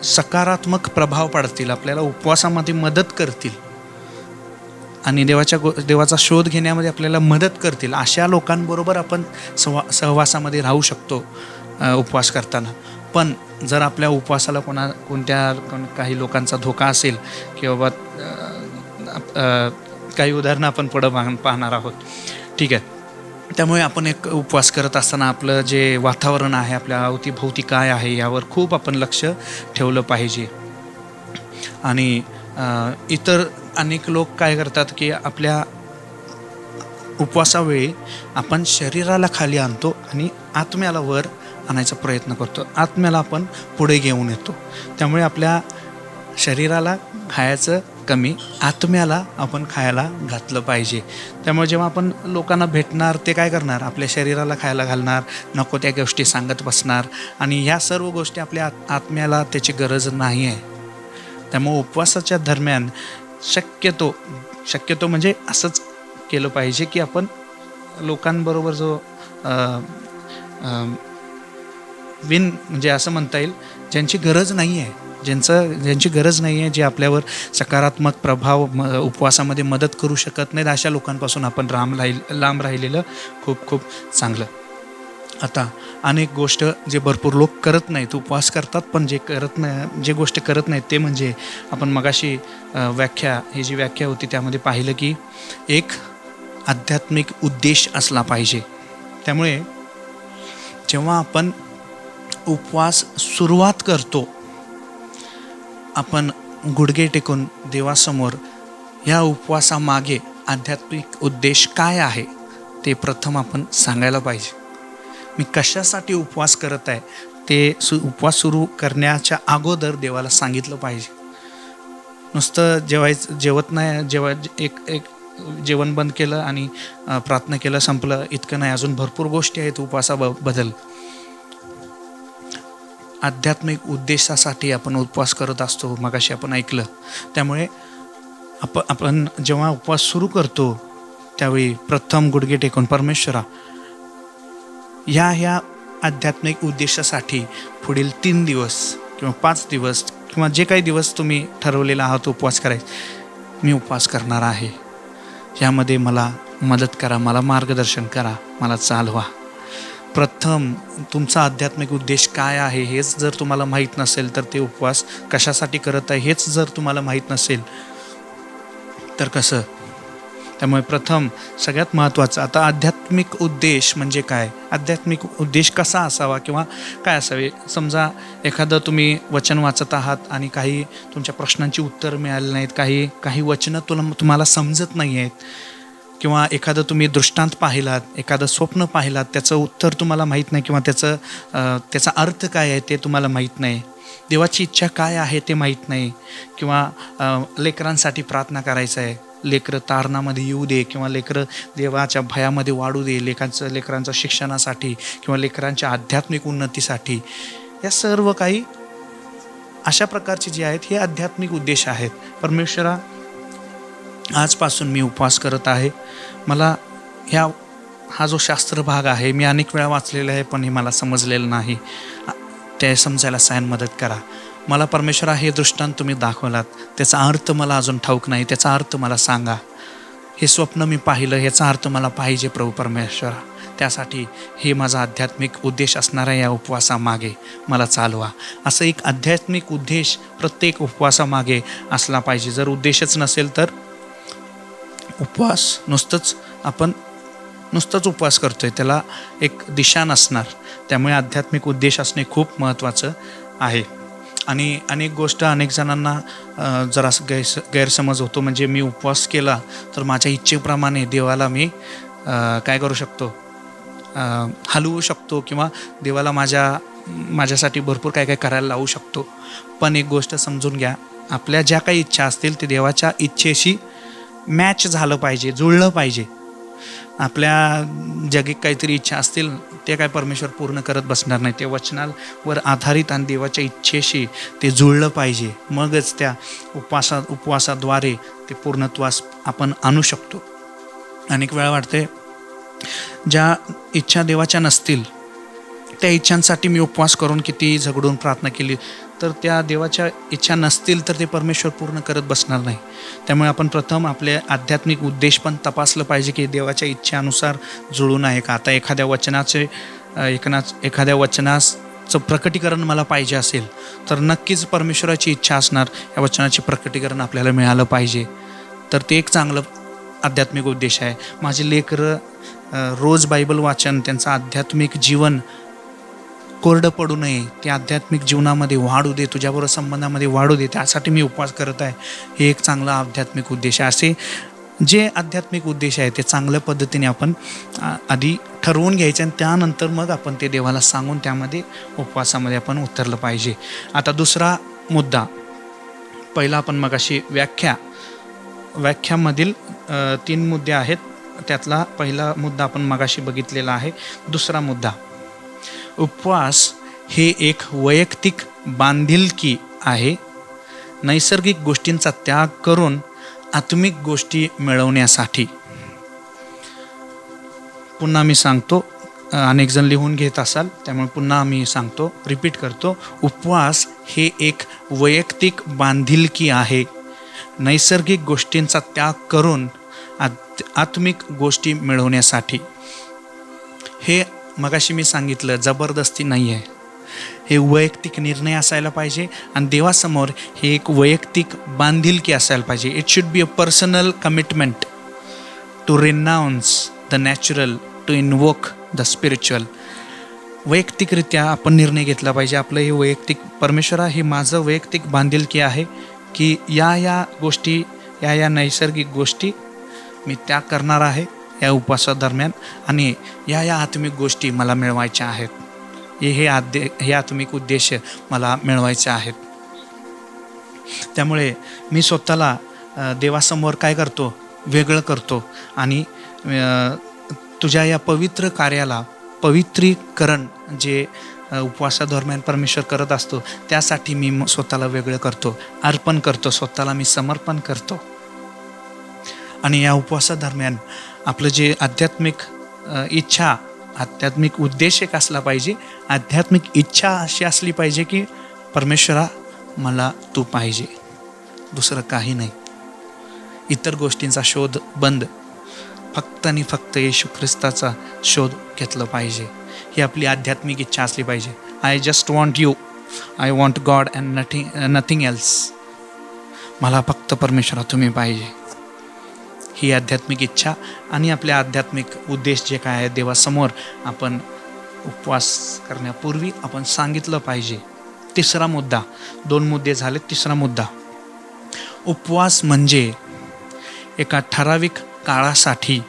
[SPEAKER 2] सकारात्मक प्रभाव पाडतील, आपल्याला उपवासामध्ये मदत करतील आणि देवाचा शोध घेण्यामध्ये आपल्याला मदत करतील. अशा लोकांबरोबर आपण सहवासामध्ये राहू शकतो उपवास करताना. पण जर आपल्या उपवासाला काही लोकांचा धोका असेल, किंवा काही उदाहरणं आपण पुढं पाहणार आहोत, ठीक आहे. त्यामुळे आपण एक उपवास करत असताना आपलं जे वातावरण आहे, आपल्या अवतीभोवती काय आहे, यावर खूप आपण लक्ष ठेवलं पाहिजे. आणि इतर अनेक लोक काय करतात की आपल्या उपवासावेळी आपण शरीराला खाली आणतो आणि आत्म्याला वर आणायचा प्रयत्न करतो. आत्म्याला आपण पुढे घेऊन येतो. त्यामुळे आपल्या शरीराला खायचं कमी, आत्म्याला आपण खायला घातलं पाहिजे. त्यामुळे जेव्हा आपण लोकांना भेटणार, ते काय करणार, आपल्या शरीराला खायला घालणार, नको त्या गोष्टी सांगत बसणार. आणि ह्या सर्व गोष्टी आपल्या आत्म्याला त्याची गरज नाही आहे. त्यामुळे उपवासाच्या दरम्यान शक्यतो म्हणजे असंच केलं पाहिजे की आपण लोकांबरोबर जो म्हणजे असं म्हणता येईल, ज्यांची गरज नाही आहे, ज्यांची गरज नाही आहे, जे आपल्यावर सकारात्मक प्रभाव उपवासामध्ये मदत करू शकत नाहीत, अशा लोकांपासून आपण लांब राहिलेलं खूप चांगलं. आता अनेक गोष्ट जे भरपूर लोक करत नाहीत, उपवास करतात पण जे गोष्ट करत नाहीत ते म्हणजे, आपण मगाशी ही जी व्याख्या होती त्यामध्ये पाहिलं की एक आध्यात्मिक उद्देश असला पाहिजे. त्यामुळे जेव्हा आपण उपवास सुरुवात करतो, आपण गुडघे टेकून देवासमोर या उपवासामागे आध्यात्मिक उद्देश काय आहे ते प्रथम आपण सांगायला पाहिजे. मी कशासाठी उपवास करत आहे ते उपवास सुरू करण्याच्या अगोदर देवाला सांगितलं पाहिजे. नुसतं जेवत नाही, एक जेवण बंद केलं आणि प्रार्थना केलं, संपलं, इतकं नाही. अजून भरपूर गोष्टी आहेत उपवासाबद्दल. आध्यात्मिक उद्देशासाठी आपण उपवास करत असतो, मगाशी आपण ऐकलं. त्यामुळे आपण जेव्हा उपवास सुरू करतो त्यावेळी प्रथम गुडघे टेकून, परमेश्वरा ह्या आध्यात्मिक उद्देशासाठी पुढील 3 दिवस किंवा 5 दिवस किंवा जे काही दिवस तुम्ही ठरवलेला आहात उपवास करायचा, मी उपवास करणार आहे. ह्यामध्ये मला मदत करा, मला मार्गदर्शन करा, मला चालवा. प्रथम तुमचा आध्यात्मिक उद्देश काय आहे हेच जर तुम्हाला माहीत नसेल, तर ते उपवास कशासाठी करत आहे हेच जर तुम्हाला माहीत नसेल तर कसं. त्यामुळे प्रथम सगळ्यात महत्त्वाचं, आता आध्यात्मिक उद्देश म्हणजे काय, आध्यात्मिक उद्देश कसा असावा किंवा काय असावे. समजा एखादं तुम्ही वचन वाचत आहात आणि काही तुमच्या प्रश्नांची उत्तर मिळाली नाहीत, काही वचनं तुम्हाला समजत नाही आहेत, किंवा एखादं तुम्ही दृष्टांत पाहिलात, एखादं स्वप्न पाहिलात, त्याचं उत्तर तुम्हाला माहीत नाही किंवा त्याचा अर्थ काय आहे ते तुम्हाला माहीत नाही, देवाची इच्छा काय आहे ते माहीत नाही, किंवा लेकरांसाठी प्रार्थना करायचं आहे, लेकरं तारणामध्ये येऊ दे, किंवा लेकरं देवाच्या भयामध्ये वाढू दे, लेकरांच्या शिक्षणासाठी किंवा लेकरांच्या आध्यात्मिक उन्नतीसाठी, या सर्व काही अशा प्रकारचे जे आहेत हे आध्यात्मिक उद्देश आहेत. परमेश्वरा, आजपासून मी उपवास करत आहे. मला हा जो शास्त्र भाग आहे मी अनेक वेळा वाचलेला आहे, पण हे मला समजलेलं नाही, ते समजायला सायन मदत करा. मला परमेश्वरा हे दृष्टांत तुम्ही दाखवलात, त्याचा अर्थ मला अजून ठाऊक नाही, त्याचा अर्थ मला सांगा. हे स्वप्न मी पाहिलं, ह्याचा अर्थ मला पाहिजे प्रभू परमेश्वरा. त्यासाठी हे माझा आध्यात्मिक उद्देश असणाऱ्या या उपवासामागे मला चालवा. असं एक आध्यात्मिक उद्देश प्रत्येक उपवासामागे असला पाहिजे. जर उद्देशच नसेल तर उपवास नुसतंच उपवास करतोय, त्याला एक दिशा नसणार. त्यामुळे आध्यात्मिक उद्देश असणे खूप महत्त्वाचं आहे. आणि अनेक जणांना जरा गैरसमज होतो, म्हणजे मी उपवास केला तर माझ्या इच्छेप्रमाणे देवाला मी काय करू शकतो, हलवू शकतो, किंवा देवाला माझ्यासाठी भरपूर काय करायला लावू शकतो. पण एक गोष्ट समजून घ्या, आपल्या ज्या काही इच्छा असतील ते देवाच्या इच्छेशी मॅच झालं पाहिजे, जुळलं पाहिजे. आपल्या जगिक काहीतरी इच्छा असतील ते काय परमेश्वर पूर्ण करत बसणार नाही, ते वचनावर आधारित आणि देवाच्या इच्छेशी ते जुळलं पाहिजे. मगच त्या उपवासाद्वारे ते पूर्णत्वास आपण आणू शकतो. अनेक वेळा वाटते ज्या इच्छा देवाच्या नसतील त्या इच्छांसाठी मी उपवास करून किती झगडून प्रार्थना केली, तर त्या देवाच्या इच्छा नसतील तर ते परमेश्वर पूर्ण करत बसणार नाही. त्यामुळे आपण प्रथम आपले आध्यात्मिक उद्देश पण तपासलं पाहिजे की देवाच्या इच्छेनुसार जुळून आहे का. आता एखाद्या वचनाचं प्रकटीकरण मला पाहिजे असेल तर नक्कीच परमेश्वराची इच्छा असणार, या वचनाचे प्रकटीकरण आपल्याला मिळालं पाहिजे. तर ते एक चांगलं आध्यात्मिक उद्देश आहे. माझे लेकरं रोज बायबल वाचन, त्यांचं आध्यात्मिक जीवन कोरडं पडू नये, ते आध्यात्मिक जीवनामध्ये वाढू दे, तुझ्याबरोबर संबंधामध्ये वाढू दे, त्यासाठी मी उपवास करत आहे, हे एक चांगला आध्यात्मिक उद्देश आहे. असे जे आध्यात्मिक उद्देश आहे ते चांगल्या पद्धतीने आपण आधी ठरवून घ्यायचे आणि त्यानंतर मग आपण ते देवाला सांगून त्यामध्ये उपवासामध्ये आपण उतरलं पाहिजे. आता दुसरा मुद्दा, पहिला आपण मग अशी व्याख्यामधील 3 मुद्दे आहेत, त्यातला पहिला मुद्दा आपण मगाशी बघितलेला आहे. दुसरा मुद्दा, उपवास हे एक वैयक्तिक बांधिलकी आहे, नैसर्गिक गोष्टींचा त्याग करून आत्मिक गोष्टी मिळवण्यासाठी. पुन्हा मी सांगतो, अनेक जण लिहून घेत असाल त्यामुळे पुन्हा मी सांगतो, रिपीट करतो. उपवास हे एक वैयक्तिक बांधिलकी आहे, नैसर्गिक गोष्टींचा त्याग करून आत्मिक गोष्टी मिळवण्यासाठी. हे मगाशी मी सांगितलं, जबरदस्ती नाही आहे, हे वैयक्तिक निर्णय असायला पाहिजे आणि देवासमोर हे एक वैयक्तिक बांधिलकी असायला पाहिजे. It should be a personal commitment to renounce the natural, to invoke the spiritual. वैयक्तिकरित्या आपण निर्णय घेतला पाहिजे. आपलं हे वैयक्तिक, परमेश्वरा हे माझं वैयक्तिक बांधिलकी आहे की या गोष्टी, या नैसर्गिक गोष्टी मी त्याग करणार आहे या उपवासादरम्यान, आणि या आत्मिक गोष्टी मला मिळवायच्या आहेत, हे आत्मिक उद्देश मला मिळवायचे आहेत. त्यामुळे मी स्वतःला देवासमोर काय करतो, वेगळं करतो आणि तुझ्या या पवित्र कार्याला, पवित्रीकरण जे उपवासादरम्यान परमेश्वर करत असतो त्यासाठी मी स्वतःला वेगळं करतो, अर्पण करतो, स्वतःला मी समर्पण करतो. आणि या उपवासादरम्यान आपलं जे आध्यात्मिक इच्छा आध्यात्मिक उद्देश एक असला पाहिजे, आध्यात्मिक इच्छा अशी असली पाहिजे की परमेश्वरा मला तू पाहिजे, दुसरं काही नाही. इतर गोष्टींचा शोध बंद, फक्त आणि फक्त येशू ख्रिस्ताचा शोध घेतलं पाहिजे. ही आपली आध्यात्मिक इच्छा असली पाहिजे. I just want you, I want God and nothing else. मला फक्त परमेश्वरा तुम्ही पाहिजे, ही आध्यात्मिक इच्छा. आणि आपल्या आध्यात्मिक उद्देश जे काय आहे देवासमोर आपण उपवास करण्यापूर्वी आपण सांगितलं पाहिजे. तिसरा मुद्दा, 2 मुद्दे झाले, तिसरा मुद्दा, उपवास म्हणजे एका ठराविक काळासाठी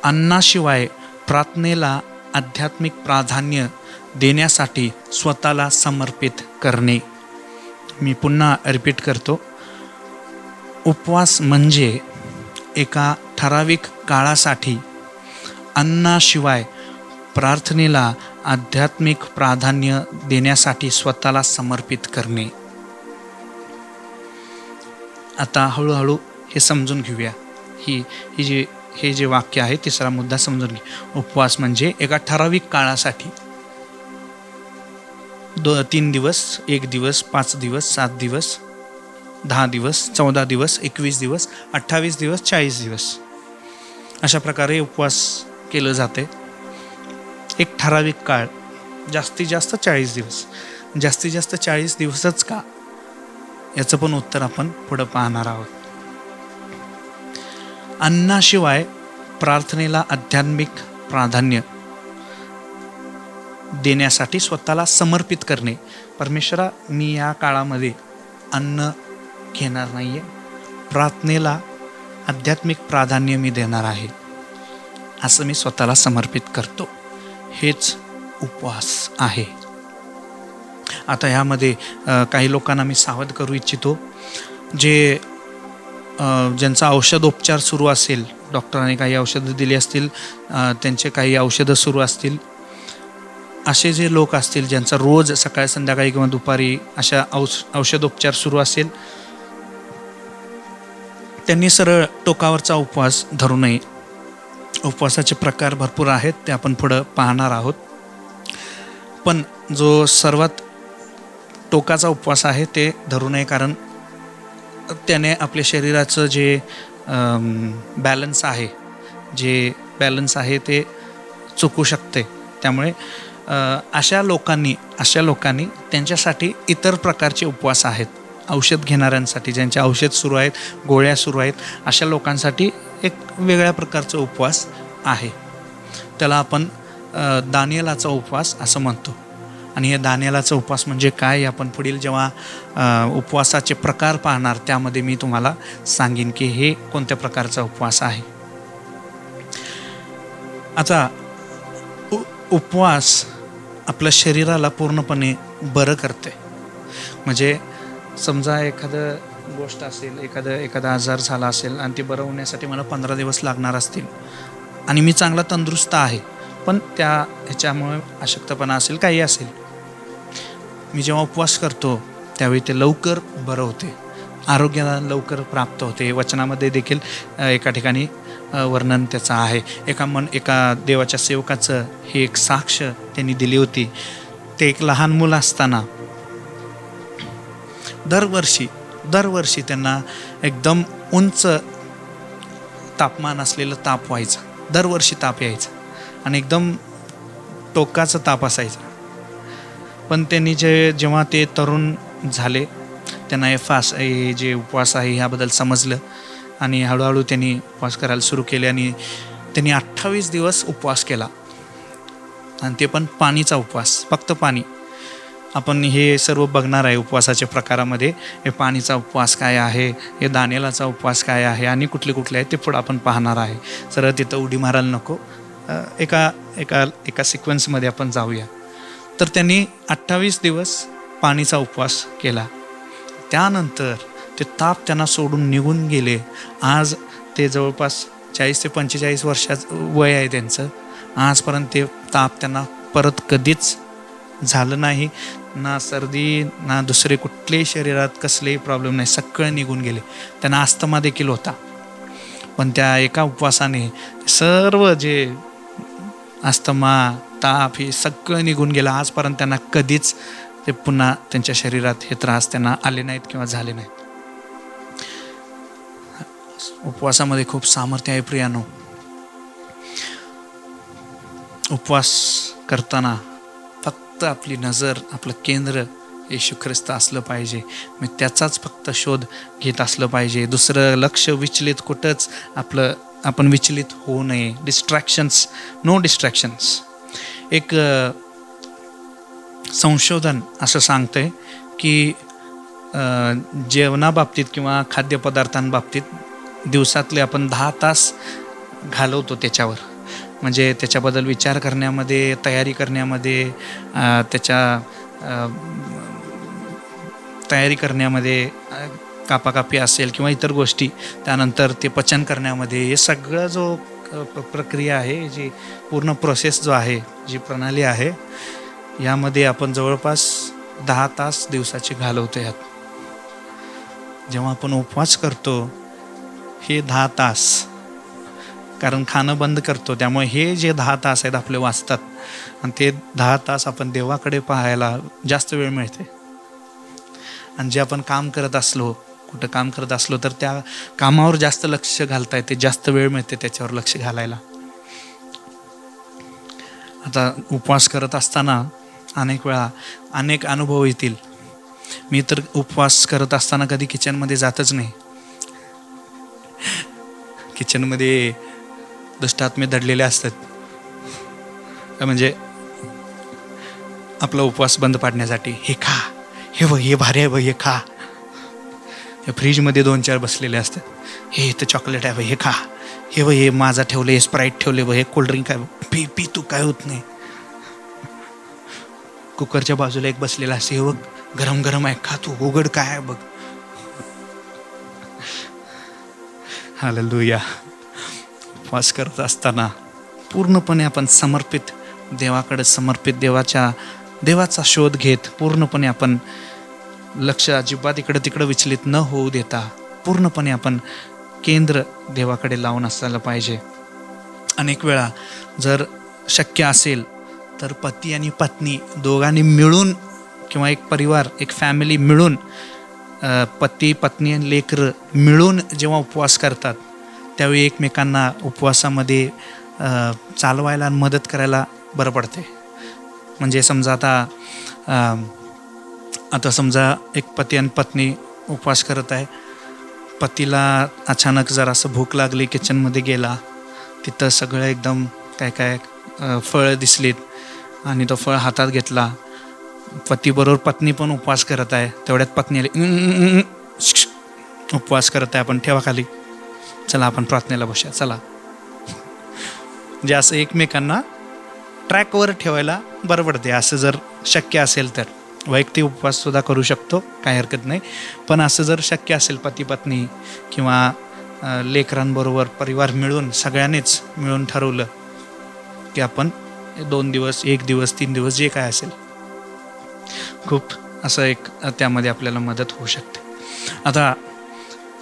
[SPEAKER 2] अन्नाशिवाय प्रार्थनेला आध्यात्मिक प्राधान्य देण्यासाठी स्वतःला समर्पित करणे. मी पुन्हा रिपीट करतो, उपवास म्हणजे एका ठराविक काळासाठी अन्नाशिवाय प्रार्थनेला आध्यात्मिक प्राधान्य देण्यासाठी स्वतःला समर्पित करणे. आता हळूहळू हे समजून घेऊया. हे जे वाक्य आहे, तिसरा मुद्दा समजून घे. उपवास म्हणजे एका ठराविक काळासाठी 3 दिवस, 1 दिवस, 5 दिवस, 7 दिवस, 10 दिवस, 14 दिवस, 21 दिवस, 28 दिवस, 40 दिवस, अशा प्रकारे उपवास केलं जाते. एक ठराविक काळ, जास्तीत जास्त 40 दिवस. जास्तीत जास्त 40 दिवसच का, याचं पण उत्तर आपण पुढं पाहणार आहोत. अन्नाशिवाय प्रार्थनेला आध्यात्मिक प्राधान्य देण्यासाठी स्वतःला समर्पित करणे. परमेश्वरा, मी या काळामध्ये अन्न घेणार नाहीये, प्रार्थनेला आध्यात्मिक प्राधान्य मी देणार आहे, असं मी स्वतःला समर्पित करतो. हेच उपवास आहे. आता ह्यामध्ये काही लोकांना मी सावध करू इच्छितो, ज्यांचा औषधोपचार सुरू असेल, डॉक्टरांनी काही औषधं दिली असतील, त्यांचे काही औषधं सुरू असतील, असे जे लोक असतील ज्यांचा रोज सकाळी संध्याकाळी किंवा दुपारी अशा औषधोपचार सुरू असेल, त्यांनी सरळ टोकावरचा उपवास धरू नये. उपवासाचे प्रकार भरपूर आहेत, ते आपण पुढं पाहणार आहोत. पण जो सर्वात टोकाचा उपवास आहे ते धरू नये, कारण त्याने आपल्या शरीराचं जे बॅलन्स आहे ते चुकू शकते. त्यामुळे अशा लोकांनी त्यांच्यासाठी इतर प्रकारचे उपवास आहेत. औषध घेणाऱ्यांसाठी, ज्यांचे औषध सुरू आहेत, गोळ्या सुरू आहेत, अशा लोकांसाठी एक वेगळ्या प्रकारचा उपवास आहे. त्याला आपण दानिएलाचा उपवास असं म्हणतो. आणि हे दानिएलाचा उपवास म्हणजे काय, आपण पुढील जेव्हा उपवासाचे प्रकार पाहणार त्यामध्ये मी तुम्हाला सांगेन की हे कोणत्या प्रकारचा उपवास आहे. आता उपवास आपल्या शरीराला पूर्णपणे बरं करते. म्हणजे समजा एखादं गोष्ट असेल, एखादा आजार झाला असेल आणि ते बरं होण्यासाठी मला 15 दिवस लागणार असतील आणि मी चांगला तंदुरुस्त आहे, पण ह्याच्यामुळे अशक्तपणा असेल, काही असेल, मी जेव्हा उपवास करतो त्यावेळी ते लवकर बरं होते, आरोग्याला लवकर प्राप्त होते. वचनामध्ये देखील एका ठिकाणी वर्णन त्याचं आहे. एका देवाच्या सेवकाचं हे एक साक्ष त्यांनी दिली होती. ते एक लहान मुलं असताना दरवर्षी त्यांना एकदम उंच तापमान असलेलं ताप व्हायचं, दरवर्षी ताप यायचा आणि एकदम टोकाचा ताप असायचा. पण त्यांनी जेव्हा ते तरुण झाले, त्यांना हे जे उपवास आहे ह्याबद्दल समजलं आणि हळूहळू त्यांनी उपवास करायला सुरू केले आणि त्यांनी 28 दिवस उपवास केला. आणि ते पण पाणीचा उपवास, फक्त पाणी. आपण हे सर्व बघणार आहे उपवासाच्या प्रकारामध्ये. हे पाणीचा उपवास काय आहे, हे दानिएलाचा उपवास काय आहे आणि कुठले आहे ते पुढं आपण पाहणार आहे. सरळ तिथं उडी मारायला नको, एका सिक्वेन्समध्ये आपण जाऊया. तर त्यांनी 28 दिवस पाणीचा उपवास केला. त्यानंतर ते ताप त्यांना सोडून निघून गेले. आज ते जवळपास 40 ते 45 वर्षाचं वय आहे त्यांचं. आजपर्यंत ते ताप त्यांना परत कधीच झालं नाही. ना सर्दी, ना दुसरे कुठलेही शरीरात कसलेही प्रॉब्लेम नाही, सगळे निघून गेले. त्यांना अस्थमा देखील होता. पण त्या एका उपवासाने सर्व जे अस्थमा, ताप हे सगळं निघून गेलं. आजपर्यंत त्यांना कधीच ते पुन्हा त्यांच्या शरीरात हे त्रास त्यांना आले नाहीत किंवा झाले नाहीत. उपवासामध्ये खूप सामर्थ्य आहे प्रियानो. उपवास करताना फक्त आपली नजर, आपलं केंद्र येशू ख्रिस्त असलं पाहिजे. मी त्याचाच फक्त शोध घेत असलं पाहिजे. दुसरं लक्ष विचलित कुठंच आपण विचलित होऊ नये. Distractions, no distractions. एक संशोधन असं सांगतंय की जेवणाबाबतीत किंवा खाद्यपदार्थांबाबतीत दिवसातले आपण 10 तास घालवतो त्याच्यावर. म्हणजे त्याच्याबद्दल विचार करण्यामध्ये, तयारी करण्यामध्ये, तयारी करण्यामध्ये, कापाकापी असेल किंवा इतर गोष्टी, त्यानंतर ते पचन करण्यामध्ये, हे सगळं जो प्रक्रिया आहे, जी पूर्ण प्रोसेस जो आहे, जी प्रणाली आहे, यामध्ये आपण जवळपास 10 तास दिवसाचे घालवतो यात. जेव्हा आपण उपवास करतो हे 10 तास, कारण खाणं बंद करतो, त्यामुळे हे जे 10 तास आहेत आपले वाचतात आणि ते 10 तास आपण देवाकडे पाहायला जास्त वेळ मिळते. आणि जे आपण कुठं काम करत असलो तर त्या कामावर जास्त लक्ष घालता येते, जास्त वेळ मिळते त्याच्यावर लक्ष घालायला. आता उपवास करत असताना अनेक वेळा अनेक अनुभव येतील. मी तर उपवास करत असताना कधी किचनमध्ये जातच नाही. किचनमध्ये दुष्टात्मे दडलेले असतात, म्हणजे आपला उपवास बंद पाडण्यासाठी. हे खा, हे बघ, हे भारी आहे बघ, हे खा. हे फ्रीजमध्ये 2-4 बसलेले असतात. हे इथं चॉकलेट आहे बघ, हे खा. हे बघ, हे माझा ठेवले, हे स्प्राईट ठेवले बघ, हे कोल्ड्रिंक आहे, पी तू, काय होत नाही. कुकरच्या बाजूला एक बसलेला असते, हे बघ गरम गरम आहे, खा तू, उघड, काय आहे बघ. हालेलुया. उपवास करत असताना पूर्णपणे आपण समर्पित, देवाकडे समर्पित, देवाचा शोध घेत, पूर्णपणे आपण लक्ष अजिबात इकडं तिकडं विचलित न होऊ देता पूर्णपणे आपण केंद्र देवाकडे लावून असायला पाहिजे. अनेक वेळा जर शक्य असेल तर पती आणि पत्नी दोघांनी मिळून किंवा एक परिवार, एक फॅमिली मिळून, पती, पत्नी आणि लेकरं मिळून जेव्हा उपवास करतात त्यावेळी एकमेकांना उपवासामध्ये चालवायला आणि मदत करायला बरं पडते. म्हणजे समजा आता समजा एक पती आणि पत्नी उपवास करत आहे. पतीला अचानक जरासं भूक लागली, किचनमध्ये गेला, तिथं सगळं एकदम काय फळं दिसलीत आणि तो फळ हातात घेतला. पतीबरोबर पत्नी पण उपवास करत आहे. तेवढ्यात पत्नी आली, उपवास करत आहे आपण, ठेवा खाली, चला आपण प्रार्थनेला बसूया, चला. म्हणजे असं एकमेकांना ट्रॅकवर ठेवायला बरं पडते. असं जर शक्य असेल तर वैयक्तिक उपवाससुद्धा करू शकतो, काही हरकत नाही. पण असं जर शक्य असेल पती पत्नी किंवा लेकरांबरोबर परिवार मिळून, सगळ्यांनीच मिळून ठरवलं की आपण 2 दिवस, 1 दिवस, 3 दिवस, जे काय असेल, खूप असं एक त्यामध्ये आपल्याला मदत होऊ शकते. आता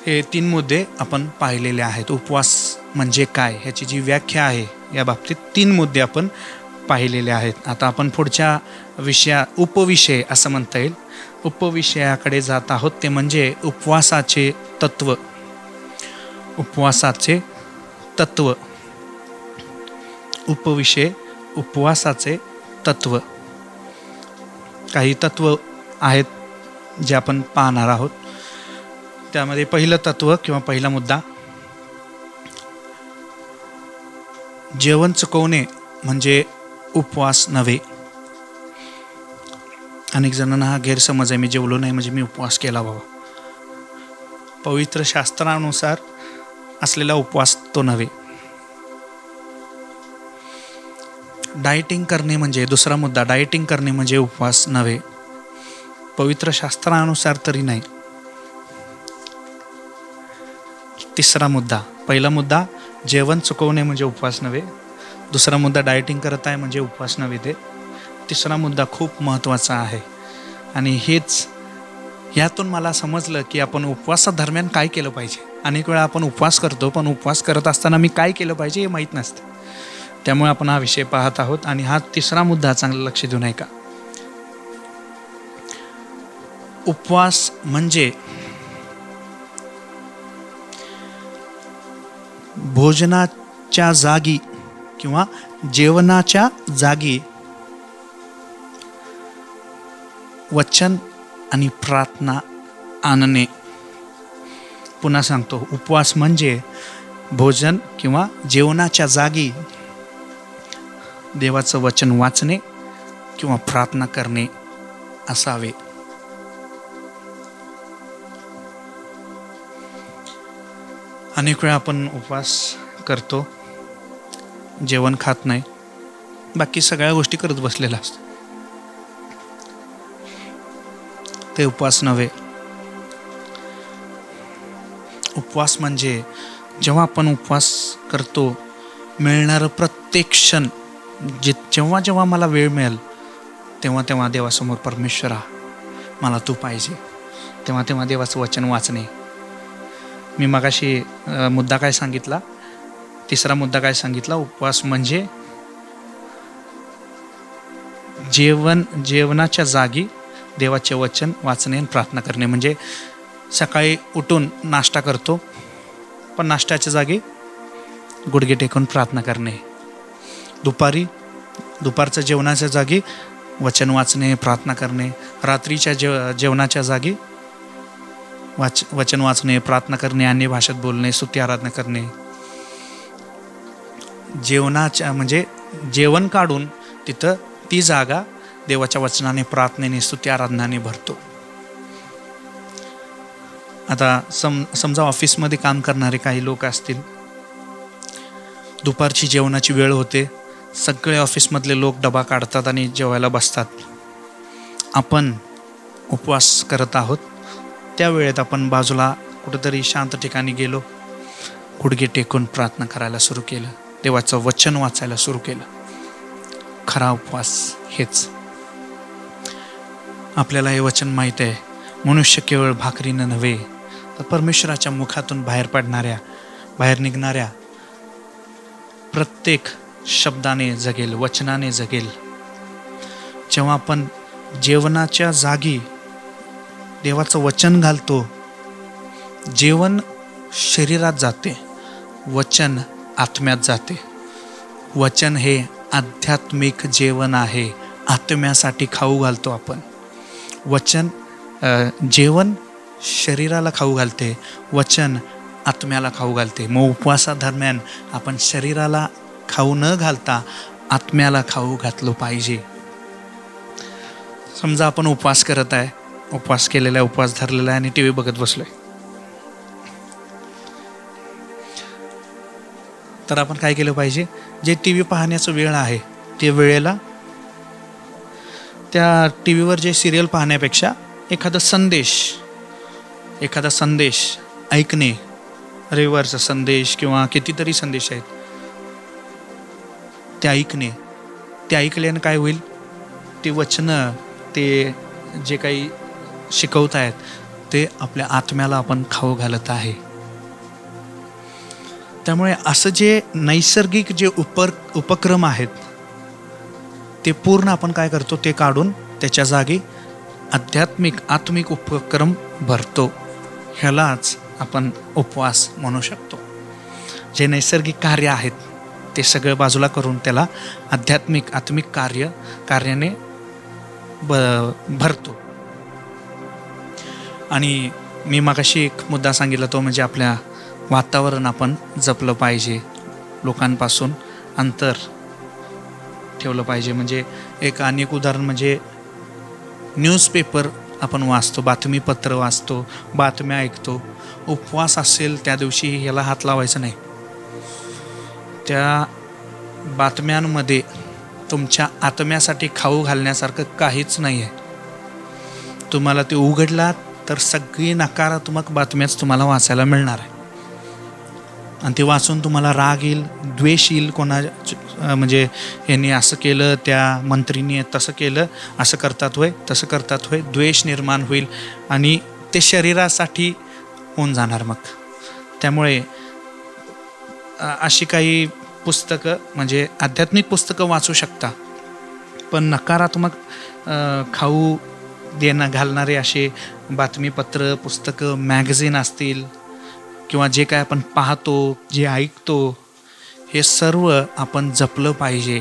[SPEAKER 2] हे 3 मुद्दे आपण पाहिलेले आहेत. उपवास म्हणजे काय ह्याची जी व्याख्या आहे, या बाबतीत 3 मुद्दे आपण पाहिलेले आहेत. आता आपण पुढच्या उपविषय असं म्हणता येईल, उपविषयाकडे जात आहोत. ते म्हणजे उपवासाचे तत्व. उपवासाचे तत्व. उपविषय उपवासाचे तत्व. काही तत्व आहेत जे आपण पाहणार आहोत. त्यामध्ये पहिलं तत्व किंवा पहिला मुद्दा, जेवण चुकवणे म्हणजे उपवास नव्हे. अनेक जणांना हा गैरसमज आहे, मी जेवलो नाही म्हणजे मी उपवास केला बाबा. पवित्र शास्त्रानुसार असलेला उपवास तो नव्हे. डाएटिंग करणे म्हणजे, दुसरा मुद्दा, डाएटिंग करणे म्हणजे उपवास नव्हे. पवित्र शास्त्रानुसार तरी नाही. तिसरा मुद्दा, पहिला मुद्दा जेवण चुकवणे म्हणजे उपवास नव्हे. दुसरा मुद्दा डाएटिंग करत आहे म्हणजे उपवास नव्हे ते. तिसरा मुद्दा खूप महत्त्वाचा आहे आणि ह्यातून मला समजलं की आपण उपवासादरम्यान काय केलं पाहिजे. अनेक वेळा आपण उपवास करतो, पण उपवास करत असताना मी काय केलं पाहिजे हे माहीत नसतं. त्यामुळे आपण हा विषय पाहत आहोत. आणि हा तिसरा मुद्दा चांगला लक्ष देऊन ऐका. उपवास म्हणजे भोजनाच्या जागी किंवा जेवणाच्या जागी वचन आणि प्रार्थना आणणे. पुन्हा सांगतो, उपवास म्हणजे भोजन किंवा जेवणाच्या जागी देवाचं वचन वाचणे किंवा प्रार्थना करणे असावे. अनेक वेळा आपण उपवास करतो, जेवण खात नाही, बाकी सगळ्या गोष्टी करत बसलेला असतो. ते उपवास नव्हे. उपवास म्हणजे जेव्हा आपण उपवास करतो, मिळणारं प्रत्येक क्षण, जेव्हा जेव्हा मला वेळ मिळेल तेव्हा तेव्हा देवासमोर, परमेश्वरा मला तू पाहिजे, तेव्हा तेव्हा देवाचं वचन वाचणे. मी मगाशी मुद्दा काय सांगितला, तिसरा मुद्दा काय सांगितला? उपवास म्हणजे जेवणाच्या जागी देवाचे वचन वाचणे आणि प्रार्थना करणे. म्हणजे सकाळी उठून नाश्ता करतो, पण नाश्त्याच्या जागी गुडघे टेकून प्रार्थना करणे. दुपारच्या जेवणाच्या जागी वचन वाचणे, प्रार्थना करणे. रात्रीच्या जेवणाच्या जागी वचन वाचणे, प्रार्थना करणे, अन्य भाषेत बोलणे, स्तुती आराधना करणे. जेवणाच्या म्हणजे जेवण काढून तिथं ती जागा देवाच्या वचनाने, प्रार्थनेने, स्तुती आराधनाने भरतो. आता समजा ऑफिसमध्ये काम करणारे काही लोक असतील, दुपारची जेवणाची वेळ होते, सगळे ऑफिसमधले लोक डबा काढतात आणि जेवायला बसतात. आपण उपवास करत आहोत, त्या वेळेत आपण बाजूला कुठेतरी शांत ठिकाणी गेलो, गुडघे टेकून प्रार्थना करायला सुरू केलं, देवाचं वचन वाचायला सुरू केलं. खरा उपवास हेच. आपल्याला हे वचन माहीत आहे, मनुष्य केवळ भाकरीनं नव्हे तर परमेश्वराच्या मुखातून बाहेर निघणाऱ्या प्रत्येक शब्दाने जगेल, वचनाने जगेल. जेव्हा आपण जेवणाच्या जागी देवाचं वचन घालतो, जेवण शरीरात जाते, वचन आत्म्यात जाते. वचन हे आध्यात्मिक जेवण आहे, आत्म्यासाठी खाऊ घालतो आपण. जेवण शरीराला खाऊ घालते, वचन आत्म्याला खाऊ घालते. मग उपवासादरम्यान आपण शरीराला खाऊ न घालता आत्म्याला खाऊ घातलं पाहिजे. समजा आपण उपवास करत आहे, उपवास केलेला, उपवास धरलेला आहे आणि टी व्ही बघत बसलोय, तर आपण काय केलं पाहिजे? जे टी व्ही पाहण्याचा वेळ आहे ते वेळेला त्या टी व्हीवर जे सिरियल पाहण्यापेक्षा एखादा संदेश ऐकणे, रविवारचा संदेश किंवा कितीतरी संदेश आहेत ते ऐकणे. ते ऐकल्यानं काय होईल? ते वचनं, ते जे काही शिकवत आहेत ते आपल्या आत्म्याला आपण खाऊ घालत आहे. त्यामुळे असं जे नैसर्गिक जे उपक्रम आहेत ते पूर्ण आपण काय करतो? ते काढून त्याच्या जागी आत्मिक उपक्रम भरतो. ह्यालाच आपण उपवास म्हणू शकतो. जे नैसर्गिक कार्य आहेत ते सगळं बाजूला करून त्याला आत्मिक कार्याने भरतो. आणि मी मगाशी एक मुद्दा सांगितला, तो म्हणजे आपल्या वातावरण आपण जपलं पाहिजे, लोकांपासून अंतर ठेवलं पाहिजे. म्हणजे एक अनेक उदाहरण म्हणजे न्यूजपेपर आपण वाचतो, बातमीपत्र वाचतो, बातम्या ऐकतो. उपवास असेल त्या दिवशी याला हात लावायचा नाही. त्या बातम्यांमध्ये तुमच्या आत्म्यासाठी खाऊ घालण्यासारखं काहीच नाही आहे. तुम्हाला ते उघडलात तर सगळी नकारात्मक बातम्याच तुम्हाला वाचायला मिळणार आहे. आणि ते वाचून तुम्हाला राग येईल, द्वेष येईल. म्हणजे यांनी असं केलं, त्या मंत्रीने तसं केलं, असं करतात होय, तसं करतात होय, द्वेष निर्माण होईल आणि ते शरीरासाठी होऊन जाणार. मग त्यामुळे अशी काही पुस्तकं म्हणजे आध्यात्मिक पुस्तकं वाचू शकता, पण नकारात्मक खाऊ घालणारे असे बातमीपत्र, पुस्तकं, मॅगझिन असतील किंवा जे काय आपण पाहतो, जे ऐकतो, हे सर्व आपण जपलं पाहिजे.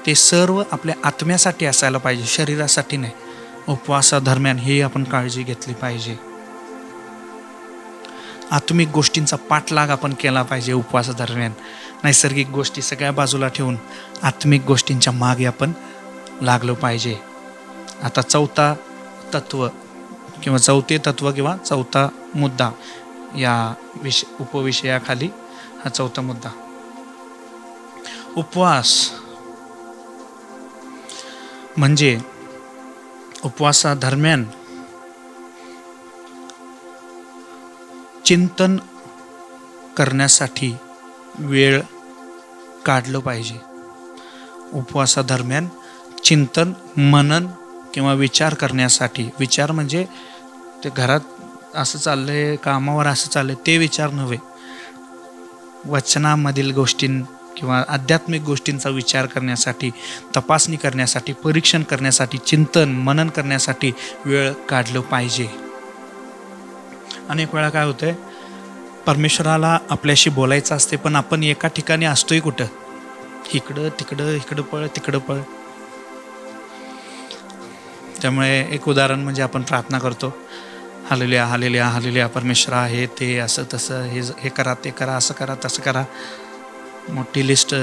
[SPEAKER 2] ते सर्व आपल्या आत्म्यासाठी असायला पाहिजे, शरीरासाठी नाही. उपवासादरम्यान ही आपण काळजी घेतली पाहिजे. आत्मिक गोष्टींचा पाठलाग आपण केला पाहिजे उपवासादरम्यान. नैसर्गिक गोष्टी सगळ्या बाजूला ठेवून आत्मिक गोष्टींच्या मागे आपण लागलो पाहिजे. आता चौथे तत्व किंवा चौथा मुद्दा, या उपविषयाखाली हा चौथा मुद्दा. उपवास म्हणजे उपवासादरम्यान चिंतन करण्यासाठी वेळ काढलं पाहिजे. उपवासादरम्यान चिंतन, मनन किंवा विचार करण्यासाठी, विचार म्हणजे ते घरात असं चाललंय, कामावर असं चाललंय ते विचार नव्हे, वचनामधील गोष्टीं किंवा आध्यात्मिक गोष्टींचा विचार करण्यासाठी, तपासणी करण्यासाठी, परीक्षण करण्यासाठी, चिंतन मनन करण्यासाठी वेळ काढलं पाहिजे. अनेक वेळा काय होतंय, परमेश्वराला आपल्याशी बोलायचं असते, पण आपण एका ठिकाणी असतोय कुठं, इकडं पळ. त्यामुळे एक उदाहरण म्हणजे आपण प्रार्थना करतो, हालेलुया हालेलुया हालेलुया, परमेश्वरा हे ते असं तसं, हे करा ते करा, असं करा तसं करा, मोठी लिस्ट.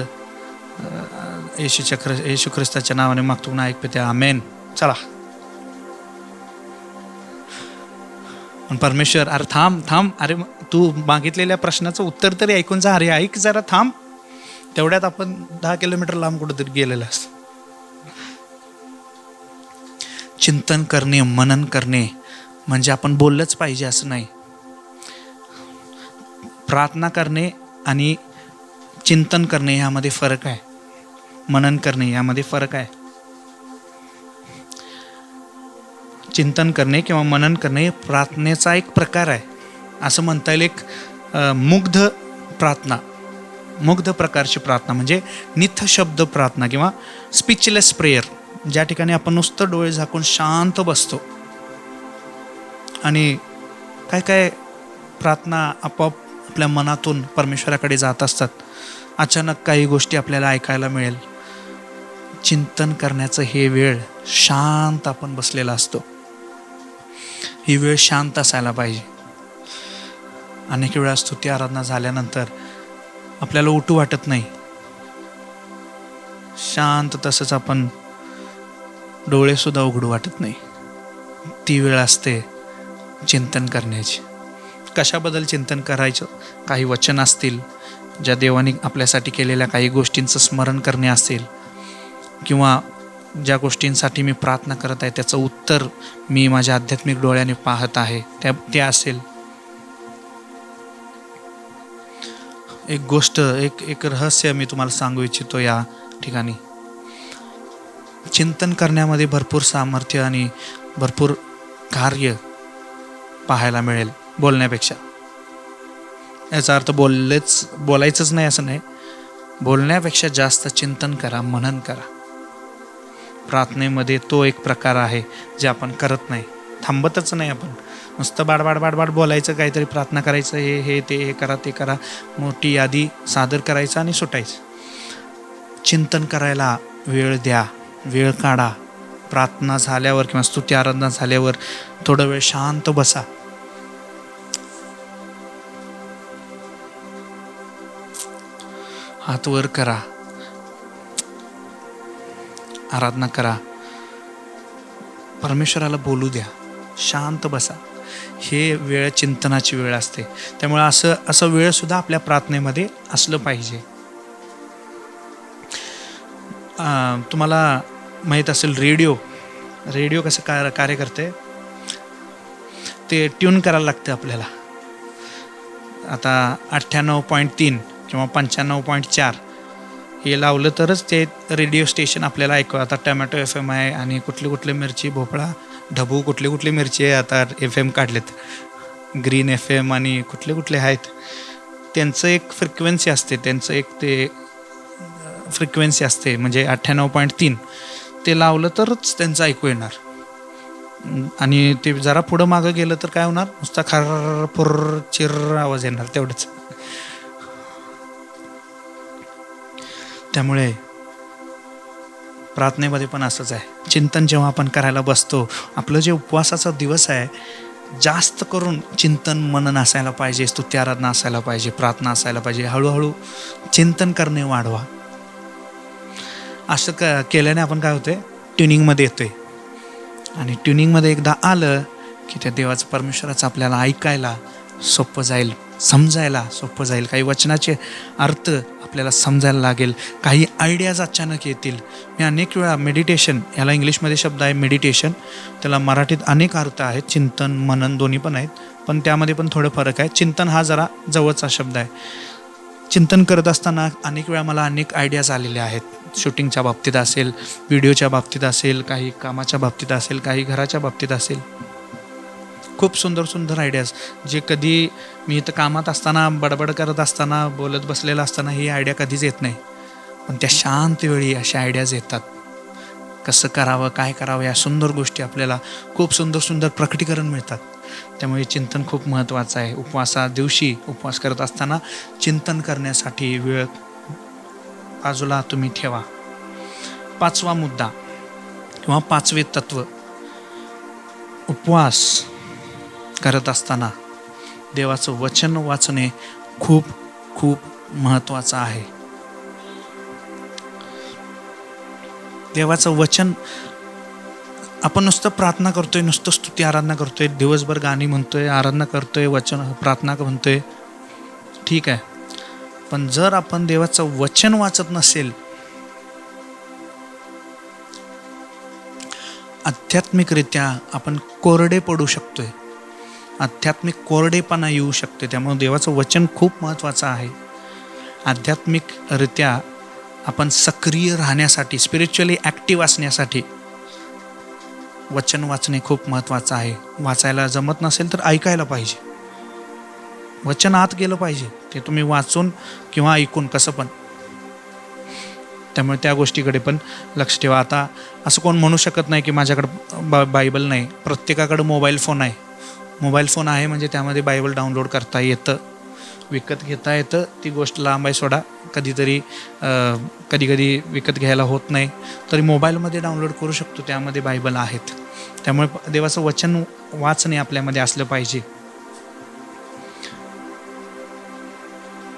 [SPEAKER 2] येशू ख्रिस्ताच्या नावाने मागतो ना, ऐक पित्या, आमेन. चला. पण परमेश्वर, अरे थांब, अरे तू मागितलेल्या प्रश्नाचं उत्तर तरी ऐकून जा, अरे ऐक जरा, थांब. तेवढ्यात आपण 10 किलोमीटर लांब कुठंतरी गेलेलं असतं. चिंतन करणे, मनन करणे म्हणजे आपण बोललंच पाहिजे असं नाही. प्रार्थना करणे आणि चिंतन करणे यामध्ये फरक आहे, मनन करणे यामध्ये फरक आहे. चिंतन करणे किंवा मनन करणे प्रार्थनेचा एक प्रकार आहे, असं म्हणता येईल. एक मुग्ध प्रकारची प्रार्थना म्हणजे निःशब्द प्रार्थना किंवा स्पीचलेस प्रेयर, ज्या ठिकाणी आपण नुसतं डोळे झाकून शांत बसतो आणि काय प्रार्थना आपोआप आपल्या मनातून परमेश्वराकडे जात असतात. अचानक काही गोष्टी आपल्याला ऐकायला मिळेल. चिंतन करण्याचं हे वेळ शांत आपण बसलेला असतो, ही वेळ शांत असायला पाहिजे. अनेक वेळा स्तुती आराधना झाल्यानंतर आपल्याला उठू वाटत नाही, शांत तसंच आपण डोळे सुद्धा उघडू वाटत नाही. ती वेळ असते चिंतन करण्याची. कशाबद्दल चिंतन करायचं? काही वचन असतील, ज्या देवाने आपल्यासाठी केलेल्या काही गोष्टींचं स्मरण करणे असेल, किंवा ज्या गोष्टींसाठी मी प्रार्थना करत आहे त्याचं उत्तर मी माझ्या आध्यात्मिक डोळ्याने पाहत आहे ते असेल. एक गोष्ट, एक रहस्य मी तुम्हाला सांगू इच्छितो या ठिकाणी. चिंतन करण्यामध्ये भरपूर सामर्थ्य आणि भरपूर कार्य पाहायला मिळेल बोलण्यापेक्षा. याचा अर्थ बोलायचंच नाही असं नाही, बोलण्यापेक्षा जास्त चिंतन करा, मनन करा. प्रार्थनेमध्ये तो एक प्रकार आहे जे आपण करत नाही, थांबतच नाही. आपण नुसतं बाड बोलायचं, काहीतरी प्रार्थना करायचं, हे करा ते करा, मोठी यादी सादर करायचं आणि सुटायचं. चिंतन करायला वेळ द्या, वेळ काढा. प्रार्थना झाल्यावर किंवा स्तुती आराधना झाल्यावर थोडा वेळ शांत बसा. हात वर करा, आराधना करा, परमेश्वराला बोलू द्या, शांत बसा. हे वेळ चिंतनाची वेळ असते. त्यामुळे असं वेळ सुद्धा आपल्या प्रार्थनेमध्ये असलं पाहिजे. तुम्हाला माहीत असेल रेडिओ कसं कार्य करते ते ट्यून करायला लागते आपल्याला. आता 98.3 किंवा 95.4 हे लावलं तरच ते रेडिओ स्टेशन आपल्याला ऐकू. आता टमॅटो FM आहे आणि कुठले मिरची, भोपळा, ढबू, कुठले मिरची आहे आता FM काढलेत, ग्रीन FM आणि कुठले आहेत. त्यांचं एक फ्रिक्वेन्सी असते, त्यांचं एक ते फ्रिक्वेन्सी असते म्हणजे 98.3 ते लावलं तरच त्यांचं ऐकू येणार. आणि ते जरा पुढं मागं गेलं तर काय होणार, नुसता खर पुर चिर आवाज येणार तेवढंच. त्यामुळे प्रार्थनेमध्ये पण असंच आहे. चिंतन जेव्हा आपण करायला बसतो, आपलं जे उपवासाचा दिवस आहे, जास्त करून चिंतन मनन असायला पाहिजे, स्तुती आराधना असायला पाहिजे, प्रार्थना असायला पाहिजे. हळूहळू चिंतन करणे वाढवा. असं केल्याने आपण काय होतंय, ट्युनिंगमध्ये येतोय. आणि ट्युनिंगमध्ये एकदा आलं की त्या देवाचं परमेश्वराचं आपल्याला ऐकायला सोपं जाईल, समजायला सोपं जाईल. काही वचनाचे अर्थ आपल्याला समजायला लागेल, काही आयडियाज अचानक येतील. मी अनेक वेळा मेडिटेशन, याला इंग्लिशमध्ये शब्द आहे मेडिटेशन, त्याला मराठीत अनेक अर्थ आहेत, चिंतन मनन दोन्ही पण आहेत, पण त्यामध्ये पण थोडं फरक आहे. चिंतन हा जरा जवळचा शब्द आहे. चिंतन करत असताना अनेक वेळा मला अनेक आयडियाज आलेले आहेत. शूटिंगच्या बाबतीत असेल, व्हिडिओच्या बाबतीत असेल, काही कामाच्या बाबतीत असेल, काही घराच्या बाबतीत असेल. खूप सुंदर सुंदर आयडियाज, जे कधी मी इथं कामात असताना, बडबड करत असताना, बोलत बसलेलं असताना ही आयडिया कधीच येत नाही. पण त्या शांत वेळी अशा आयडियाज येतात. कसं करावं, काय करावं, या सुंदर गोष्टी आपल्याला खूप सुंदर सुंदर प्रकटीकरण मिळतात. त्यामुळे चिंतन खूप महत्त्वाचं आहे. उपवासा दिवशी, उपवास करत असताना चिंतन करण्यासाठी वेळ बाजूला तुम्ही ठेवा. 5वा मुद्दा किंवा 5वे तत्व, उपवास करत असताना देवाचं वचन वाचणे खूप खूप महत्त्वाचं आहे. देवाचं वचन, आपण नुसतं प्रार्थना करतोय, नुसतं स्तुती आराधना करतोय, दिवसभर गाणी म्हणतोय, आराधना करतोय, वचन प्रार्थना म्हणतोय, ठीक आहे. पण जर आपण देवाचं वचन वाचत नसेल, आध्यात्मिकरित्या आपण कोरडे पडू शकतोय, आध्यात्मिक कोरडेपणा येऊ शकते. त्यामुळे देवाचं वचन खूप महत्त्वाचं आहे. आध्यात्मिकरित्या आपण सक्रिय राहण्यासाठी, स्पिरिच्युअली ॲक्टिव्ह असण्यासाठी वचन वाचणे खूप महत्त्वाचं आहे. वाचायला जमत नसेल तर ऐकायला पाहिजे. वचन आत गेलं पाहिजे, ते तुम्ही वाचून किंवा ऐकून कसं पण. त्यामुळे त्या गोष्टीकडे पण लक्ष ठेवा. आता असं कोण म्हणू शकत नाही की माझ्याकडं बायबल नाही. प्रत्येकाकडं मोबाईल फोन आहे. मोबाईल फोन आहे म्हणजे त्यामध्ये बायबल डाउनलोड करता येतं, विकत घेता येतं. ती गोष्ट लांब आहे सोडा. कधी विकत घ्यायला होत नाही, तरी मोबाईलमध्ये डाउनलोड करू शकतो, त्यामध्ये बायबल आहेत. त्यामुळे देवाचं वचन वाचणे आपल्यामध्ये असलं पाहिजे.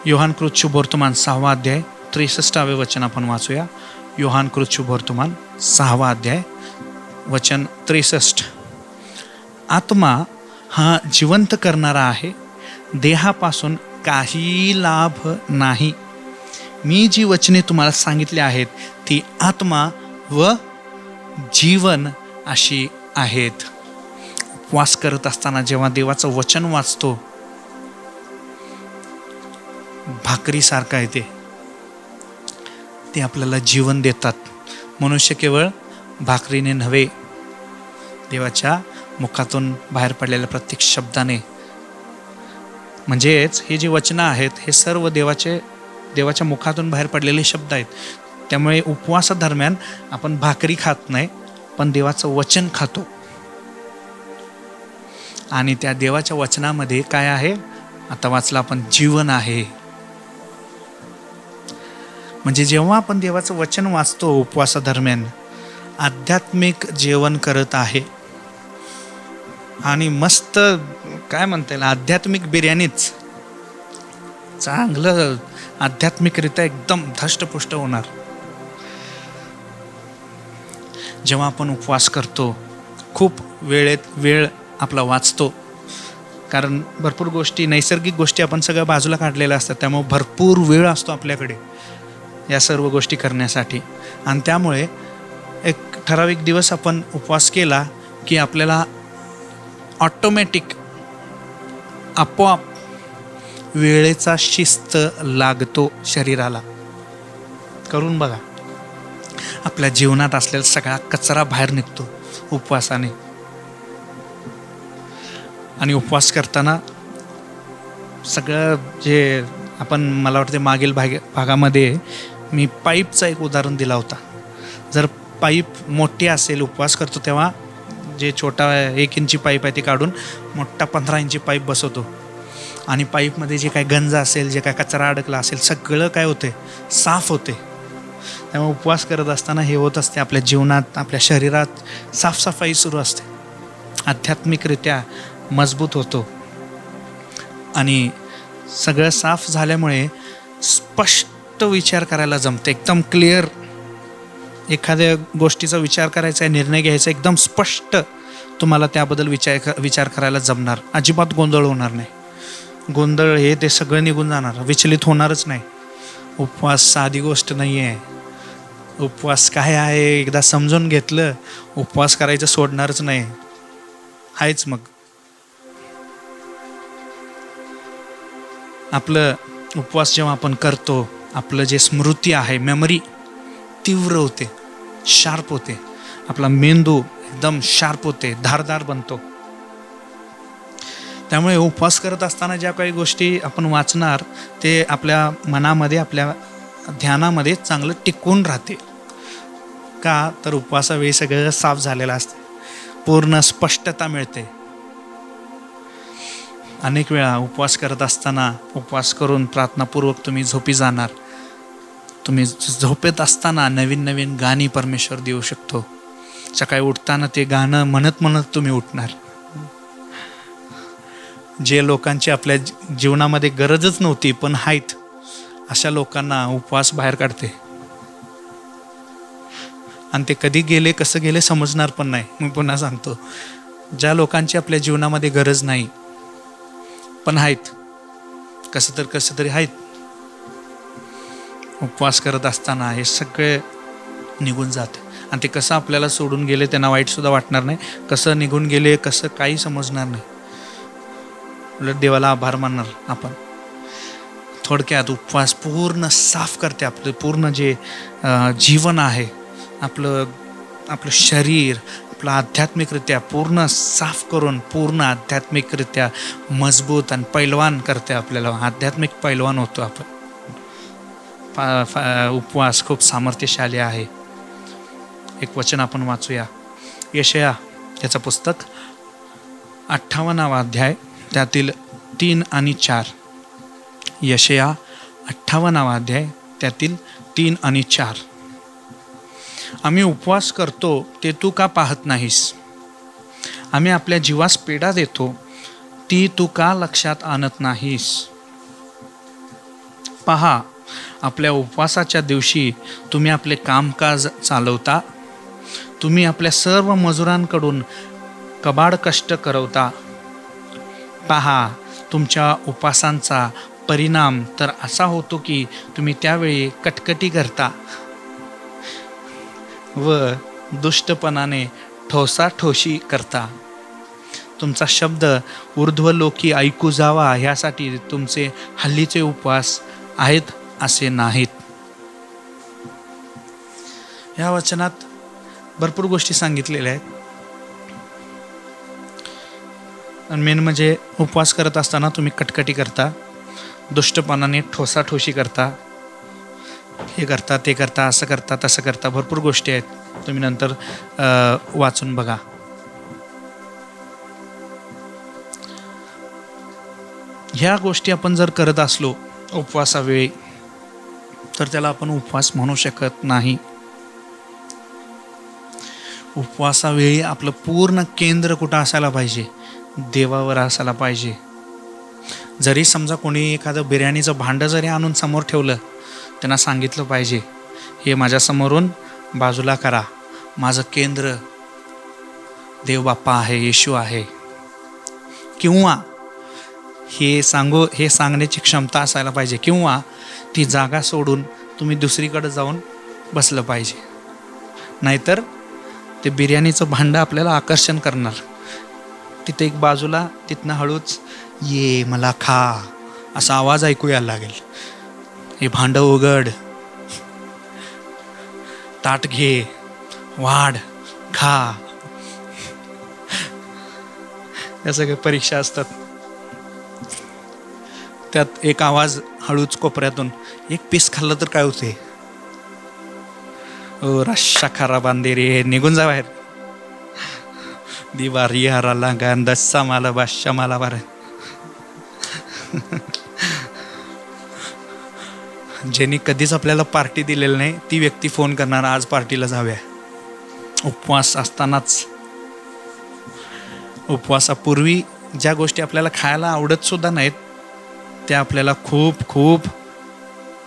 [SPEAKER 2] योहान कृत शुभवर्तमान 6वा अध्याय 63वे वचन आपण वाचूया. योहान कृत शुभवर्तमान 6वा अध्याय वचन 63. आत्मा हा जिवंत करणारा आहे, देहापासून काही लाभ नाही. मी जी वचने तुम्हाला सांगितली आहेत ती आत्मा व जीवन अशी आहेत. उपवास करत असताना जेव्हा देवाचं वचन वाचतो, भाकरीसारखं आहे ते आपल्याला जीवन देतात. मनुष्य केवळ भाकरीने नव्हे, देवाच्या मुखातून बाहेर पडलेल्या प्रत्येक शब्दाने, म्हणजेच हे जे वचनं आहेत हे सर्व देवाच्या मुखातून बाहेर पडलेले शब्द आहेत. त्यामुळे उपवासादरम्यान आपण भाकरी खात नाही, पण देवाचं वचन खातो. आणि त्या देवाच्या वचनामध्ये काय आहे, आता वाचलं आपण, जीवन आहे. म्हणजे जेव्हा आपण देवाचं वचन वाचतो उपवासादरम्यान, आध्यात्मिक जेवण करत आहे. आणि मस्त काय म्हणता येईल, आध्यात्मिक बिर्याणीच, चांगलं आध्यात्मिकरित्या एकदम धष्टपुष्ट होणार. जेव्हा आपण उपवास करतो, खूप वेळ आपला वाचतो, कारण भरपूर गोष्टी, नैसर्गिक गोष्टी आपण सगळ्या बाजूला काढलेल्या असतात. त्यामुळे भरपूर वेळ असतो आपल्याकडे या सर्व गोष्टी करण्यासाठी. आणि त्यामुळे एक ठराविक दिवस आपण उपवास केला की आपल्याला ऑटोमॅटिक, आपोआप वेळेचा शिस्त लागतो शरीराला. करून बघा, आपल्या जीवनात असलेला सगळा कचरा बाहेर निघतो उपवासाने. आणि उपवास करताना सगळं जे आपण, मला वाटते मागील भागामध्ये मी पाईपचा एक उदाहरण दिला होता. जर पाईप मोठी असेल, उपवास करतो तेव्हा जे छोटा 1 इंची पाईप आहे ते काढून मोठा 15 इंची पाईप बसवतो आणि पाईपमध्ये जे काय गंज असेल, जे काय कचरा अडकला असेल, सगळं काय होते, साफ होते. त्यामुळे उपवास करत असताना हे होत असते. आपल्या जीवनात, आपल्या शरीरात साफसफाई सुरू असते. आध्यात्मिकरित्या मजबूत होतो आणि सगळं साफ झाल्यामुळे स्पष्ट विचार करायला जमते. एकदम क्लिअर एखाद्या गोष्टीचा विचार करायचा आहे, निर्णय घ्यायचा, एकदम स्पष्ट तुम्हाला त्याबद्दल विचार करायला जमणार. अजिबात गोंधळ होणार नाही. गोंधळ हे ते सगळं निघून जाणार, विचलित होणारच नाही. उपवास साधी गोष्ट नाही आहे. उपवास काय आहे एकदा समजून घेतलं, उपवास करायचं सोडणारच नाही आहेच. मग आपलं उपवास जेव्हा आपण करतो, आपलं जे स्मृती आहे, मेमरी तीव्र होते, शार्प होते. आपला मेंदू एकदम शार्प होते, धारदार बनतो. त्यामुळे उपवास करत असताना ज्या काही गोष्टी आपण वाचणार ते आपल्या मनामध्ये, आपल्या ध्यानामध्ये चांगलं टिकून राहते. का तर उपवासावेळी सगळं साफ झालेलं असते, पूर्ण स्पष्टता मिळते. अनेक वेळा उपवास करत असताना, उपवास करून प्रार्थनापूर्वक तुम्ही झोपी जाणार. तुम्ही झोपेत असताना नवीन नवीन गाणी परमेश्वर देऊ शकतो. सकाळी उठताना ते गाणं म्हणत म्हणत तुम्ही उठणार. जे लोकांची आपल्या जीवनामध्ये गरजच नव्हती पण आहेत, अशा लोकांना उपवास बाहेर काढते आणि ते कधी गेले, कसं गेले समजणार पण नाही. मी पुन्हा सांगतो, ज्या लोकांची आपल्या जीवनामध्ये गरज नाही पण आहेत, कसं तरी आहेत, उपवास करत असताना हे सगळे निघून जाते. आणि ते कसं आपल्याला सोडून गेले त्यांना वाईटसुद्धा वाटणार नाही, कसं निघून गेले कसं काही समजणार नाही. उलट देवाला आभार मानणार आपण. थोडक्यात उपवास पूर्ण साफ करते आपलं पूर्ण जे जीवन आहे, आपलं शरीर, आपलं आध्यात्मिकरित्या पूर्ण साफ करून पूर्ण आध्यात्मिकरित्या मजबूत आणि पैलवान करते. आपल्याला आध्यात्मिक पैलवान होतो आपण. उपवास खूप सामर्थ्यशाली आहे. एक वचन आपण वाचूया. यशया याचं पुस्तक 58वा अध्याय त्यातील 3 आणि 4. यशया 58वा अध्याय त्यातील 3 आणि 4. आम्ही उपवास करतो ते तू का पाहत नाहीस? आम्ही आपल्या जीवास पीडा देतो ती तू का लक्षात आणत नाहीस? पहा, आपल्या उपवासाच्या दिवशी तुम्ही आपले कामकाज चालवता, तुम्ही आपल्या सर्व मजुरांकडून कबाड कष्ट करवता. पहा, तुमच्या उपवासांचा परिणाम तर असा होतो की तुम्ही त्यावेळी कटकटी करता व दुष्टपणाने ठोसाठोशी करता. तुमचा शब्द ऊर्ध्वलोकी ऐकू जावा ह्यासाठी तुमचे हल्लीचे उपवास आहेत असे नाहीत. ह्या वचनात भरपूर गोष्टी सांगितलेल्या आहेत. आणि मेन म्हणजे उपवास करत असताना तुम्ही कटकटी करता, दुष्टपणाने ठोसाठोशी करता, हे करता, ते करता, असं करता, तसं करता. भरपूर गोष्टी आहेत, तुम्ही नंतर वाचून बघा. ह्या गोष्टी आपण जर करत असलो उपवासावेळी तर त्याला आपण उपवास म्हणू शकत नाही. उपवासावेळी आपलं पूर्ण केंद्र कुठं असायला पाहिजे? देवावर असायला पाहिजे. जरी समजा कोणी एखादं बिर्याणीचं भांडं जरी आणून समोर ठेवलं, त्यांना सांगितलं पाहिजे हे माझ्यासमोरून बाजूला करा, माझं केंद्र देव बाप्पा आहे, येशू आहे. किंवा हे सांगण्याची क्षमता असायला पाहिजे. किंवा ती जागा सोडून तुम्ही दुसरीकडे जाऊन बसलं पाहिजे. नाहीतर ते बिर्याणीचं भांडं आपल्याला आकर्षण करणार. तिथे एक बाजूला, तिथनं हळूच ये मला खा असा आवाज ऐकू यायला लागेल. हे भांडं उघड, ताट घे, वाढ, खा. या सगळ्या परीक्षा असतात. त्यात एक आवाज हळूच कोपऱ्यातून, एक पीस खाल्लं तर काय होते? ओ रश्शा खरा बांधेरे, निघून जा बाहेर. दिवारी हराला गांधसा मला बादशा मला बार. ज्यांनी कधीच आपल्याला पार्टी दिलेली नाही ती व्यक्ती फोन करणार आज पार्टीला जाऊया. उपवास असतानाच, उपवासापूर्वी ज्या गोष्टी आपल्याला खायला आवडत सुद्धा नाहीत त्या आपल्याला खूप खूप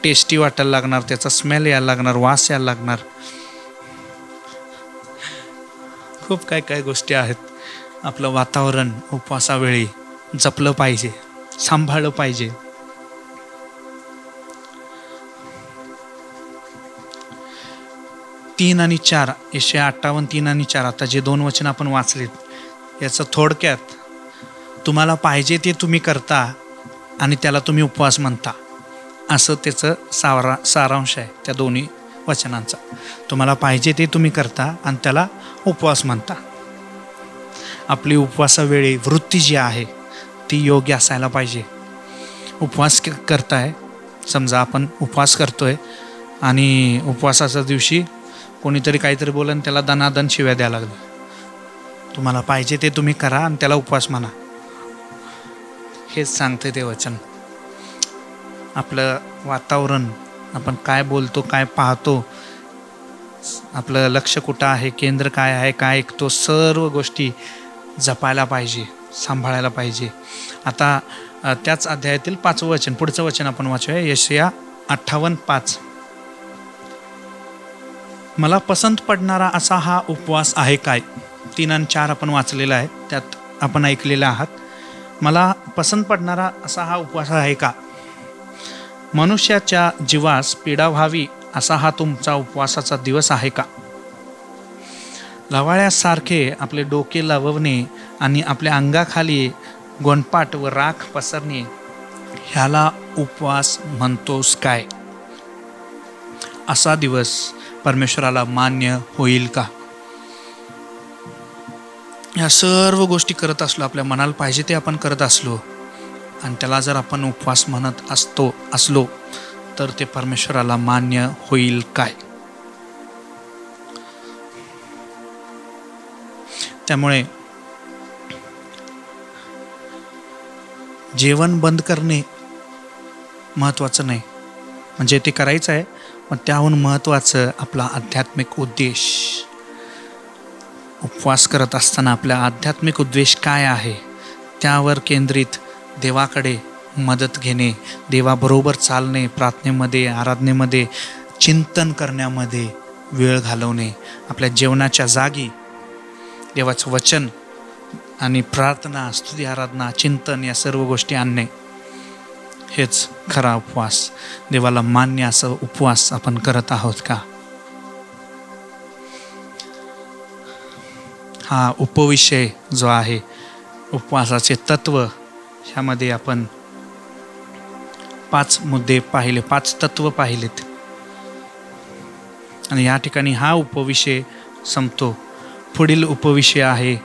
[SPEAKER 2] टेस्टी वाटायला लागणार, त्याचा स्मेल यायला लागणार, वास यायला लागणार. खूप काय काय गोष्टी आहेत. आपलं वातावरण उपवासावेळी जपलं पाहिजे, सांभाळलं पाहिजे. तीन आणि चार, 158, 3 आणि 4, आता जे 2 वचन आपण वाचलेत याचं थोडक्यात, तुम्हाला पाहिजे ते तुम्ही करता आणि त्याला तुम्ही उपवास म्हणता, असं त्याचं सारांश आहे त्या दोन्ही वचनांचा. तुम्हाला पाहिजे ते तुम्ही करता आणि त्याला उपवास म्हणता. आपली उपवासावेळी वृत्ती जी आहे ती योग्य असायला पाहिजे. उपवास करताय, समजा आपण उपवास करतोय आणि उपवासाच्या दिवशी कोणीतरी काहीतरी बोलन त्याला दनादन शिव्या द्यायला लागलं. तुम्हाला पाहिजे ते तुम्ही करा आणि त्याला उपवास म्हणा, हेच सांगते ते वचन. आपलं वातावरण, आपण काय बोलतो, काय पाहतो, आपलं लक्ष कुठं आहे, केंद्र काय आहे, काय ऐकतो, सर्व गोष्टी जपायला पाहिजे, सांभाळायला पाहिजे. आता त्याच अध्यायातील 5वं वचन, पुढचं वचन आपण वाचूया. यशाया 58:5. मला पसंत पडणारा असा हा उपवास आहे काय. 3 आणि 4 आपण वाचलेला आहे, त्यात आपण ऐकलेलं आहात. मला पसंत पडणारा असा हा उपवास आहे का. मनुष्याच्या जीवास पीडा व्हावी असा हा तुमचा उपवासाचा दिवस आहे का. लवाळ्यासारखे आपले डोके लवणे आणि आपल्या अंगाखाली गोंडपाट व राख पसरणे, ह्याला उपवास म्हणतोस काय. असा दिवस परमेश्वराला मान्य होईल का. या सर्व गोष्टी करत असलो, आपल्या मनाला पाहिजे ते आपण करत असलो आणि त्याला जर आपण उपवास म्हणत असलो तर ते परमेश्वराला मान्य होईल काय. त्यामुळे जेवण बंद करणे महत्त्वाचं नाही, म्हणजे ते करायचं आहे, पण त्याहून महत्त्वाचं आपला आध्यात्मिक उद्देश. उपवास करत असताना आपला आध्यात्मिक उद्देश काय आहे त्यावर केंद्रित देवाकडे मदत घेणे, देवाबरोबर चालणे, प्रार्थनेमध्ये, आराधनेमध्ये, चिंतन करण्यामध्ये वेळ घालवणे, आपल्या जेवणाच्या जागी देवाचं वचन आणि प्रार्थना, स्तुती, आराधना, चिंतन या सर्व गोष्टी आणणे, हेच खरा उपवास. देवाला मान्य असं उपवास आपण करत आहोत का. हा उपविषय जो आहे, उपवासाचे तत्व, ह्यामध्ये आपण 5 मुद्दे पाहिले, 5 तत्व पाहिलेत आणि या ठिकाणी हा उपविषय संपतो. पुढील उपविषय आहे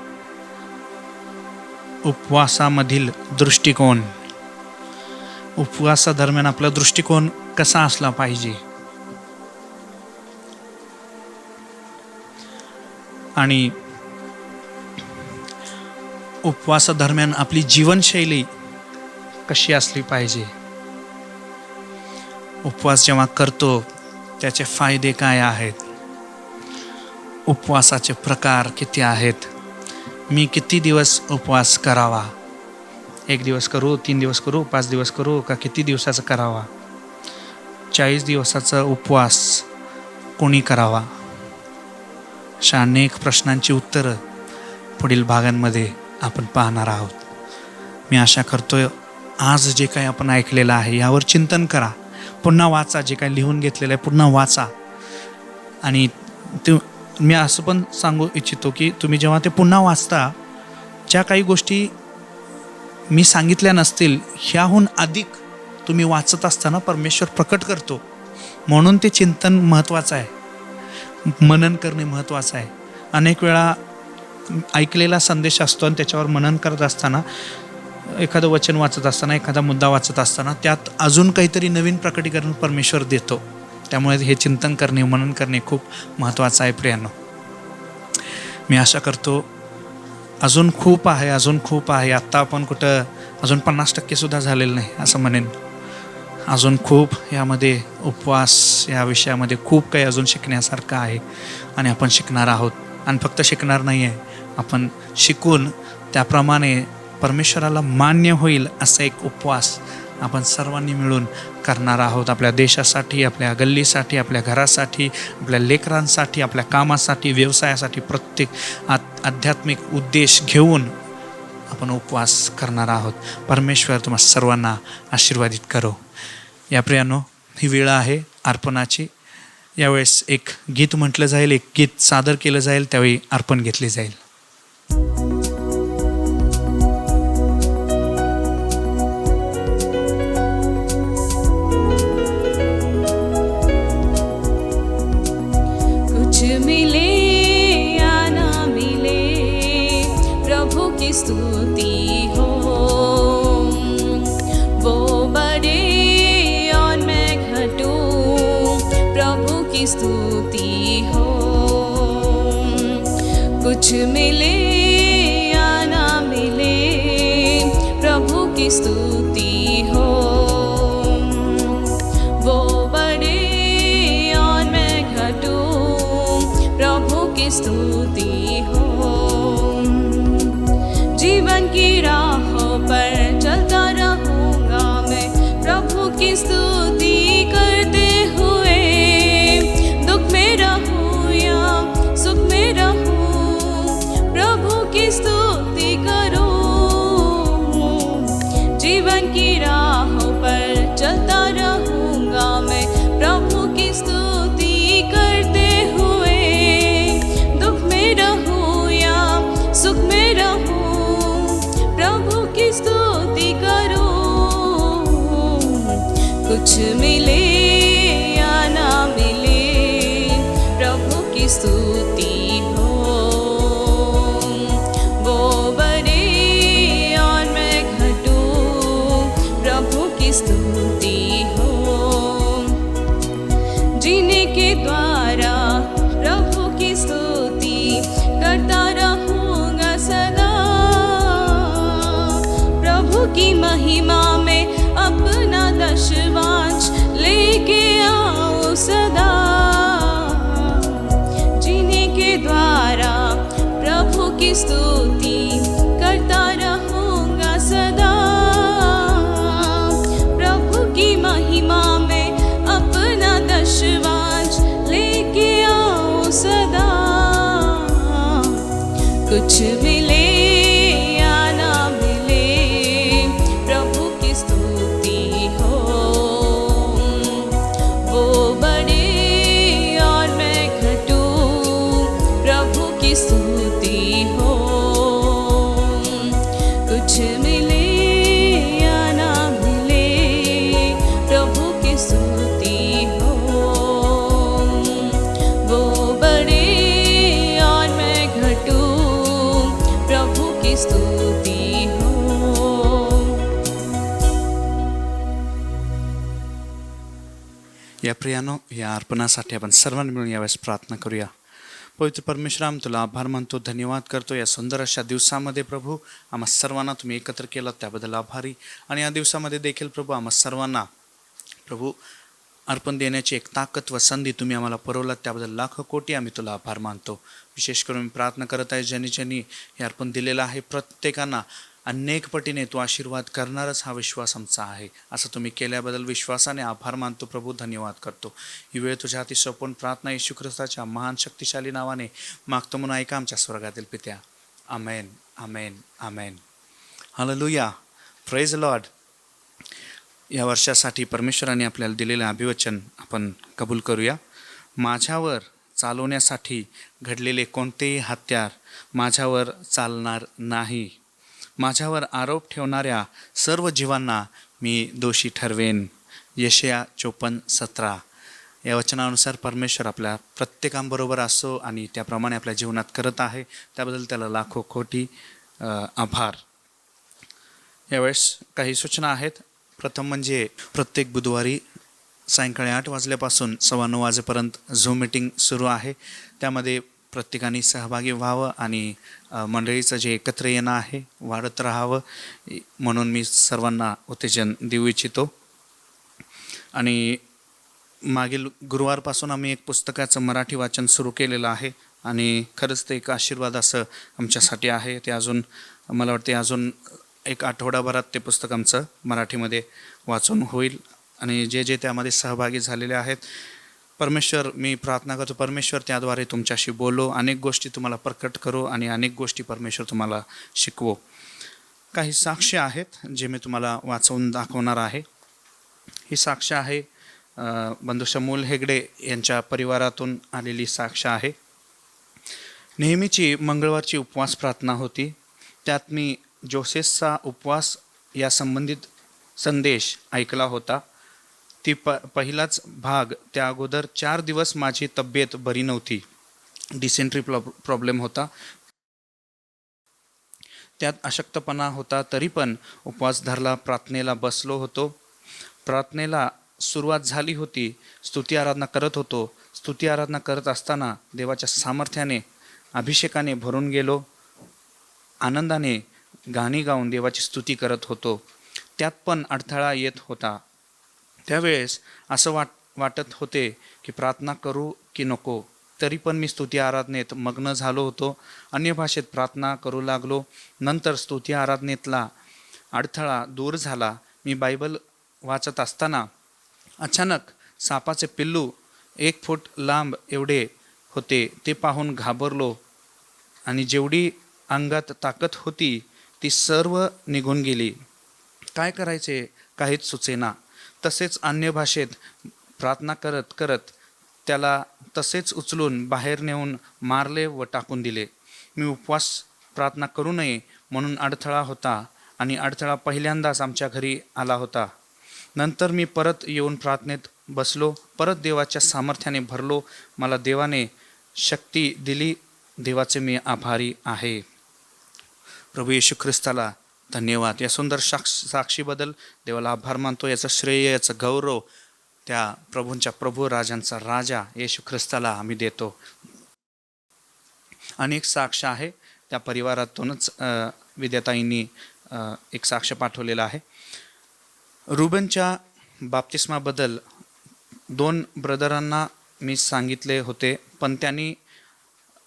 [SPEAKER 2] उपवासामधील दृष्टिकोन. उपवासादरम्यान आपला दृष्टिकोन कसा असला पाहिजे आणि उपवासादरम्यान आपली जीवनशैली कशी असली पाहिजे. उपवास जेव्हा करतो त्याचे फायदे काय आहेत, उपवासाचे प्रकार किती आहेत, मी किती दिवस उपवास करावा, 1 दिवस करू, 3 दिवस करू, 5 दिवस करू, का किती दिवसाचा करावा, 40 दिवसाचा उपवास कोणी करावा. अशा अनेक प्रश्नांची उत्तरं पुढील भागांमध्ये आपण पाहणार आहोत. मी आशा करतोय आज जे काही आपण ऐकलेलं आहे यावर चिंतन करा, पुन्हा वाचा, जे काही लिहून घेतलेलं आहे पुन्हा वाचा. आणि मी असं पण सांगू इच्छितो की तुम्ही जेव्हा ते पुन्हा वाचता, ज्या काही गोष्टी मी सांगितल्या नसतील ह्याहून अधिक तुम्ही वाचत असताना परमेश्वर प्रकट करतो. म्हणून ते चिंतन महत्त्वाचं आहे, मनन करणे महत्त्वाचं आहे. अनेक वेळा ऐकलेला संदेश असतो आणि त्याच्यावर मनन करत असताना, एखादं वचन वाचत असताना, एखादा मुद्दा वाचत असताना त्यात अजून काहीतरी नवीन प्रकटीकरण परमेश्वर देतो. त्यामुळे हे चिंतन करणे, मनन करणे खूप महत्त्वाचं आहे प्रियांनो. मी आशा करतो अजून खूप आहे. आत्ता आपण कुठं अजून 50% सुद्धा झालेलं नाही असं म्हणेन. अजून खूप यामध्ये उपवास या विषयामध्ये खूप काही अजून शिकण्यासारखं आहे आणि आपण शिकणार आहोत. आणि फक्त शिकणार नाही आहे, आपण शिकून त्याप्रमाणे परमेश्वराला मान्य होईल असा एक उपवास आपण सर्वांनी मिळून करणार आहोत. आपल्या देशासाठी, आपल्या गल्लीसाठी, आपल्या घरासाठी, आपल्या लेकरांसाठी, आपल्या कामासाठी, व्यवसायासाठी, प्रत्येक आध्यात्मिक उद्देश घेऊन आपण उपवास करणार आहोत. परमेश्वर तुम्हा सर्वांना आशीर्वादित करो. या प्रियानो, ही वेळ आहे अर्पणाची. यावेळेस एक गीत म्हटलं जाईल, एक गीत सादर केलं जाईल, त्यावेळी अर्पण घेतले जाईल.
[SPEAKER 3] कुछ मिले या ना मिले, प्रभु की स्तुति हो. वो बड़े और मैं घटूं, प्रभु की स्तुति हो. कुछ मिले या ना मिले, प्रभु की स्तुति हो. वो बड़े और मैं घटूं, प्रभु की स्तुति हो. जीवन की राहों पर चलता रहूँगा मैं, प्रभु की स्तुति करते हुए. दुख में रहूँ या सुख में रहूँ, प्रभु की स्तुति करूँ. जीवन की राहों पर चलता रहूँगा मैं, प्रभु की स्तुति करते हुए. दुख में रहूँ या सुख में रहूँ, प्रभु की स्तुति करूँ. कुछ मिले या ना मिले, प्रभु की स्तुति हो. वो बड़े और मैं घटूं, प्रभु की स्तुति हो. जीने के द्वारा प्रभु की स्तुति करता रहूँगा सदा. प्रभु की महिमा में अपना दशवांश लेके आओ सदा. जीने के द्वारा प्रभु की स्तुति करता रहूँगा सदा. प्रभु की महिमा में अपना दशवांश लेके आओ सदा. कुछ मिले या ना मिले, प्रभु की स्तुति हो. वो बड़े और मैं घटूं, प्रभु की स्तुति हो. कुछ मिले या ना मिले, प्रभु की स्तुति हो. वो बड़े और मैं घटूं, प्रभु की स्तुति हो.
[SPEAKER 2] या प्रियानो, या अर्पणासाठी आपण सर्वांनी मिळून यावेळेस प्रार्थना करूया. पवित्र परमेश्वर, तुला आभार मानतो, धन्यवाद करतो या सुंदर अशा दिवसामध्ये. प्रभू, आम्हा सर्वांना तुम्ही एकत्र केलं त्याबद्दल आभारी. आणि या दिवसामध्ये देखील प्रभू आम्हा सर्वांना प्रभू अर्पण देण्याची एक ताकद व संधी तुम्ही आम्हाला पुरवलात त्याबद्दल लाखो कोटी आम्ही तुला आभार मानतो. विशेष करून मी प्रार्थना करत आहे, ज्यांनी हे अर्पण दिलेलं आहे प्रत्येकांना अनेक पटीने तो आशीर्वाद करणारच हा विश्वास आमचा आहे. असं तुम्ही केल्याबद्दल विश्वासाने आभार मानतो प्रभू, धन्यवाद करतो. ही वेळ तुझ्या हाती सोपवून प्रार्थना येशू ख्रिस्ताच्या महान शक्तिशाली नावाने मागतो म्हणून ऐका आमच्या स्वर्गातील पित्या. Amen, amen, amen. Hallelujah, praise Lord. या वर्षासाठी परमेश्वराने आपल्याला दिलेलं अभिवचन आपण कबूल करूया. माझ्यावर चालवण्यासाठी घडलेले कोणतेही हत्यार माझ्यावर चालणार नाही. माझ्यावर आरोप ठेवणाऱ्या सर्व जीवांना मी दोषी ठरवेन. यशया 54:17. या वचनानुसार परमेश्वर आपल्या प्रत्येकाबरोबर असो आणि त्याप्रमाणे आपल्या जीवनात करत आहे, त्याबद्दल त्याला लाखो कोटी आभार. यावेळेस काही सूचना आहेत. प्रथम म्हणजे प्रत्येक बुधवारी सायंकाळी 8 वाजल्यापासून 9:15 वाजेपर्यंत झूम मीटिंग सुरू आहे. त्यामध्ये प्रत्येकाने सहभागी व्हावं आणि मंडळीचं जे एकत्र येणं आहे वाढत राहावं म्हणून मी सर्वांना उत्तेजन देऊ इच्छितो. आणि मागील गुरुवारपासून आम्ही एक पुस्तकाचं मराठी वाचन सुरू केलेलं आहे आणि खरंच ते एक आशीर्वाद असं आमच्यासाठी आहे. ते अजून मला वाटते अजून एक आठवडाभरात ते पुस्तक आमचं मराठीमध्ये वाचून होईल. आणि जे जे त्यामध्ये सहभागी झालेले आहेत, परमेश्वर, मी प्रार्थना करतो परमेश्वर त्याद्वारे तुमच्याशी बोलो, अनेक गोष्टी तुम्हाला प्रकट करो आणि अनेक गोष्टी परमेश्वर तुम्हाला शिकवो. काही साक्ष आहेत जे मी तुम्हाला वाचवून दाखवणार आहे. ही साक्ष आहे बंधू शमूल हेगडे यांच्या परिवारातून आलेली साक्ष आहे. नेहमीची मंगळवारची उपवास प्रार्थना होती. त्यात मी जोसेसचा उपवास या संबंधित संदेश ऐकला होता. ती पहिलाच भाग, त्या अगोदर 4 दिवस माझी तब्येत बरी नव्हती. डिसेंट्री प्रॉब्लेम होता, त्यात अशक्तपणा होता. तरी पण उपवास धरला, प्रार्थनेला बसलो होतो. प्रार्थनेला सुरुवात झाली होती, स्तुती आराधना करत होतो. स्तुती आराधना करत असताना देवाच्या सामर्थ्याने, अभिषेकाने भरून गेलो. आनंदाने गाणी गाऊन देवाची स्तुती करत होतो. त्यात पण अडथळा येत होता. त्यावेळेस असं वाटत होते की प्रार्थना करू की नको. तरी पण मी स्तुती आराधनेत मग्न झालो होतो. अन्य भाषेत प्रार्थना करू लागलो. नंतर स्तुती आराधनेतला अडथळा दूर झाला. मी बायबल वाचत असताना अचानक सापाचे पिल्लू 1 फूट लांब एवढे होते. ते पाहून घाबरलो आणि जेवढी अंगात ताकद होती ती सर्व निघून गेली. काय करायचे काहीच सुचेना. तसेच अन्य भाषेत प्रार्थना करत करत त्याला तसेच उचलून बाहेर नेऊन मारले व टाकून दिले. मी उपवास प्रार्थना करू नये म्हणून अडथळा होता आणि अडथळा पहिल्यांदाच आमच्या घरी आला होता. नंतर मी परत येऊन प्रार्थनेत बसलो. परत देवाच्या सामर्थ्याने भरलो. मला देवाने शक्ती दिली. देवाचे मी आभारी आहे. प्रभू येशू ख्रिस्ताला धन्यवाद. या सुंदर साक्षीबद्दल देवाला आभार मानतो. याचं श्रेय, याचं गौरव त्या प्रभूंच्या प्रभू, राजांचा राजा येशू ख्रिस्ताला आम्ही देतो. अनेक साक्ष आहे. त्या परिवारातूनच विद्याताईंनी एक साक्ष पाठवलेला आहे. रुबनच्या बाप्तिस्माबद्दल 2 ब्रदरांना मी सांगितले होते, पण त्यांनी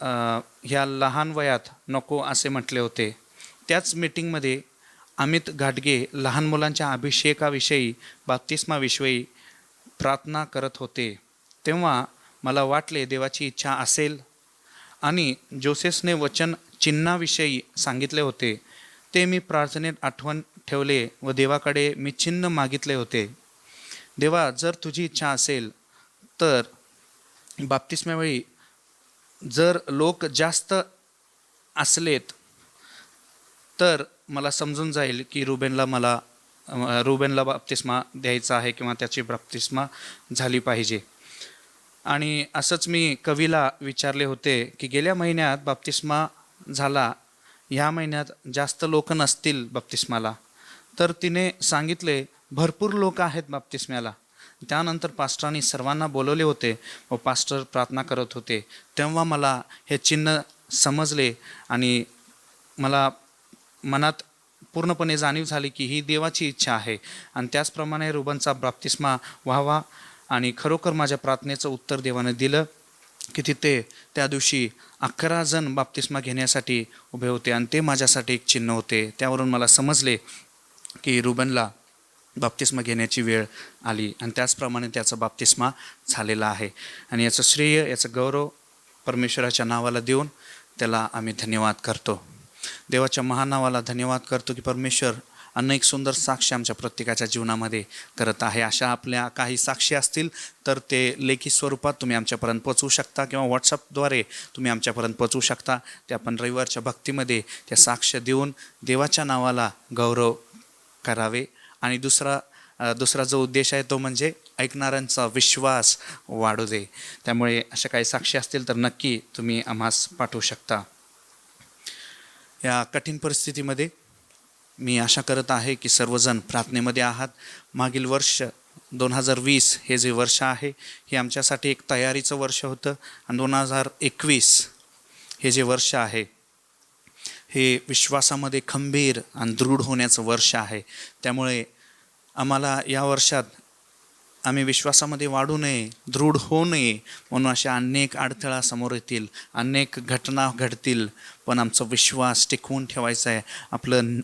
[SPEAKER 2] ह्या लहान वयात नको असे म्हटले होते. त्याच मीटिंगमध्ये अमित घाटगे लहान मुलांच्या अभिषेकाविषयी, बाप्तिस्माविषयी प्रार्थना करत होते. तेव्हा मला वाटले देवाची इच्छा असेल. आणि जोसेसने वचन चिन्हाविषयी सांगितले होते. ते मी प्रार्थनेत आठवण ठेवले व देवाकडे मी चिन्ह मागितले होते. देवा, जर तुझी इच्छा असेल तर बाप्तिस्मावेळी जर लोक जास्त असलेत तर मला समजून जाईल की रुबेनला बाप्तिस्मा द्यायचा आहे किंवा त्याची बाप्तिस्मा झाली पाहिजे. आणि असंच मी कवीला विचारले होते की गेल्या महिन्यात बाप्तिस्मा झाला, ह्या महिन्यात जास्त लोक नसतील बाप्तिस्माला. तर तिने सांगितले भरपूर लोक आहेत बाप्तिस्म्याला. त्यानंतर पास्टरांनी सर्वांना बोलवले होते व पास्टर प्रार्थना करत होते. तेव्हा मला हे चिन्ह समजले आणि मला मनात पूर्णपणे जाणीव झाली की ही देवाची इच्छा आहे. आणि त्याचप्रमाणे रुबनचा बाप्तिस्मा व्हावा. आणि खरोखर माझ्या प्रार्थनेचं उत्तर देवाने दिलं की तिथे त्या दिवशी 11 जण बाप्तिस्मा घेण्यासाठी उभे होते आणि ते माझ्यासाठी एक चिन्ह होते. त्यावरून मला समजले की रुबनला बाप्तिस्मा घेण्याची वेळ आली आणि त्याचप्रमाणे त्याचा बाप्तिस्मा झालेला आहे. आणि याचं श्रेय, याचं गौरव परमेश्वराच्या नावाला देऊन त्याला आम्ही धन्यवाद करतो. देवाच्या महानावाला धन्यवाद करतो की परमेश्वर अनेक सुंदर साक्षी आमच्या प्रत्येकाच्या जीवनामध्ये करत आहे. अशा आपल्या काही साक्षी असतील तर ते लेखी स्वरूपात तुम्ही आमच्यापर्यंत पोचवू शकता किंवा व्हॉट्सअपद्वारे तुम्ही आमच्यापर्यंत पोचवू शकता. ते आपण रविवारच्या भक्तीमध्ये त्या साक्ष देऊन देवाच्या नावाला गौरव करावे. आणि दुसरा जो उद्देश आहे तो म्हणजे ऐकणाऱ्यांचा विश्वास वाढू दे. त्यामुळे अशा काही साक्षी असतील तर नक्की तुम्ही आम्हास पाठवू शकता. या कठीण परिस्थितीमध्ये मी आशा करत आहे की सर्वजण प्रार्थनेमध्ये आहात. मागील वर्ष 2020 हे जे वर्ष आहे हे आमच्यासाठी एक तयारीचं वर्ष होतं आणि 2021 हे जे वर्ष आहे हे विश्वासामध्ये खंबीर आणि दृढ होण्याचं वर्ष आहे. त्यामुळे आम्हाला या वर्षात आम्ही विश्वासामध्ये वाढू नये, दृढ होऊ नये म्हणून अशा अनेक अडथळा समोर येतील, अनेक घटना घडतील, पण आमचा विश्वास टिकवून ठेवायचा आहे.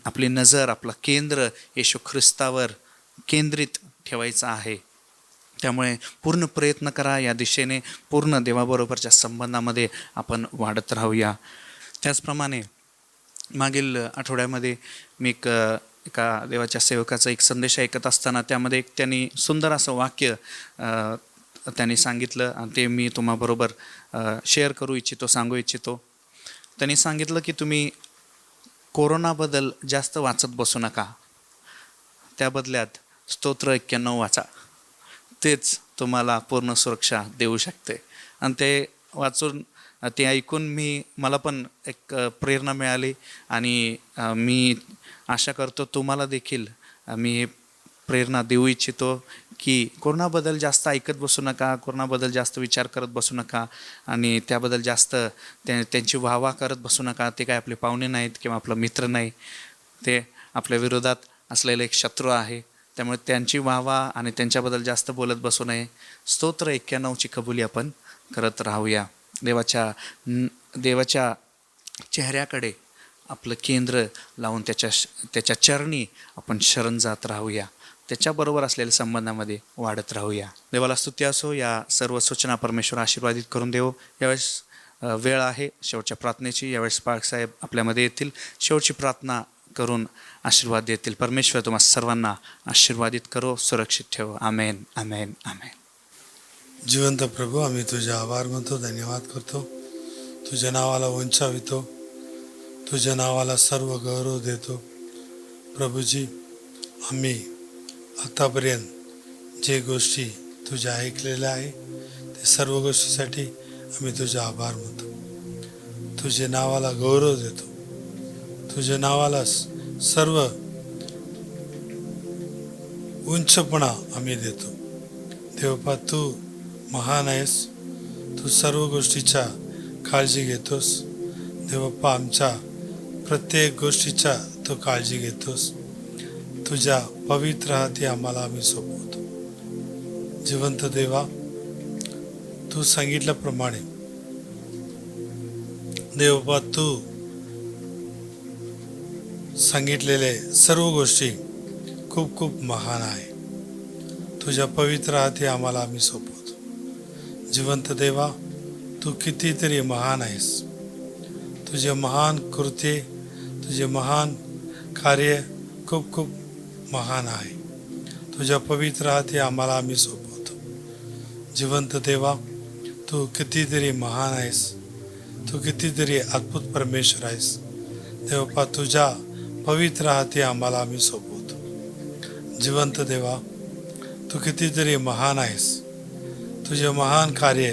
[SPEAKER 2] आपली नजर, आपलं केंद्र येशू ख्रिस्तावर केंद्रित ठेवायचं आहे. त्यामुळे पूर्ण प्रयत्न करा या दिशेने, पूर्ण देवाबरोबरच्या संबंधामध्ये आपण वाढत राहूया. त्याचप्रमाणे मागील आठवड्यामध्ये मी एका देवाच्या सेवकाचा एक संदेश ऐकत असताना त्यामध्ये एक त्यांनी सुंदर असं वाक्य त्यांनी सांगितलं आणि ते मी तुम्हाबरोबर शेअर करू इच्छितो, सांगू इच्छितो. त्यांनी सांगितलं की तुम्ही कोरोनाबद्दल जास्त वाचत बसू नका, त्या बदल्यात स्तोत्र 91 वाचा, तेच तुम्हाला पूर्ण सुरक्षा देऊ शकते. आणि ते वाचून ते ऐकून मला पण एक प्रेरणा मिळाली आणि मी आशा करतो तुम्हाला देखील मी हे प्रेरणा देऊ इच्छितो की कोरोनाबद्दल जास्त ऐकत बसू नका, कोरोनाबद्दल जास्त विचार करत बसू नका आणि त्याबद्दल जास्त त्यांची वाहवा करत बसू नका. ते काय आपले पाहुणे नाहीत किंवा आपला मित्र नाही, ते आपल्या विरोधात असलेले एक शत्रू आहे. त्यामुळे त्यांची वाहवा आणि त्यांच्याबद्दल जास्त बोलत बसू नये. स्तोत्र 91ची कबुली आपण करत राहूया. देवाच्या चेहऱ्याकडे आपलं केंद्र लावून त्याच्या चरणी आपण शरण जात राहूया, त्याच्याबरोबर असलेल्या संबंधामध्ये वाढत राहूया. देवाला स्तुती असो. या सर्व सूचना परमेश्वर आशीर्वादित करून देव. यावेळेस वेळ आहे शेवटच्या प्रार्थनेची. यावेळेस पाळसाहेब आपल्यामध्ये येतील, शेवटची प्रार्थना करून आशीर्वाद देतील. परमेश्वर तुम्हा सर्वांना आशीर्वादित करो, सुरक्षित ठेव. आमेन, आमेन, आमेन.
[SPEAKER 1] जिवंत प्रभू, आम्ही तुझे आभार मानतो, धन्यवाद करतो. तुझ्या नावाला उंचावितो, तुझ्या नावाला सर्व गौरव देतो. प्रभूजी, आम्ही आतापर्यंत जे गोष्टी तुझ्या ऐकलेल्या आहे ते सर्व गोष्टीसाठी आम्ही तुझे आभार मानतो. तुझ्या नावाला गौरव देतो, तुझ्या नावाला सर्व उंचपणा आम्ही देतो. देवपा, तू महान आहेस, तू सर्व गोष्टीच्या काळजी घेतोस. देवप्पा, आमच्या प्रत्येक गोष्टीच्या तू काळजी घेतोस. तुझ्या पवित्र हाती आम्हाला आम्ही सोपवतो. जिवंत देवा, तू सांगितल्याप्रमाणे देवप्पा, तू सांगितलेले सर्व गोष्टी खूप खूप महान आहे. तुझ्या पवित्र हाती आम्हाला आम्ही सोपवतो. जिवंत देवा, तू कितीतरी महान आहेस. तुझे महान कृत्ये, तुझे महान कार्य खूप खूप महान आहे. तुझ्या पवित्र हाती आम्हाला आम्ही सोपवतो. जिवंत देवा, तू कितीतरी महान आहेस, तू कितीतरी अद्भुत परमेश्वर आहेस. देवपा, तुझ्या पवित्र हाती आम्हाला आम्ही सोपवतो. जिवंत देवा, तू कितीतरी महान आहेस. तुझे महान कार्य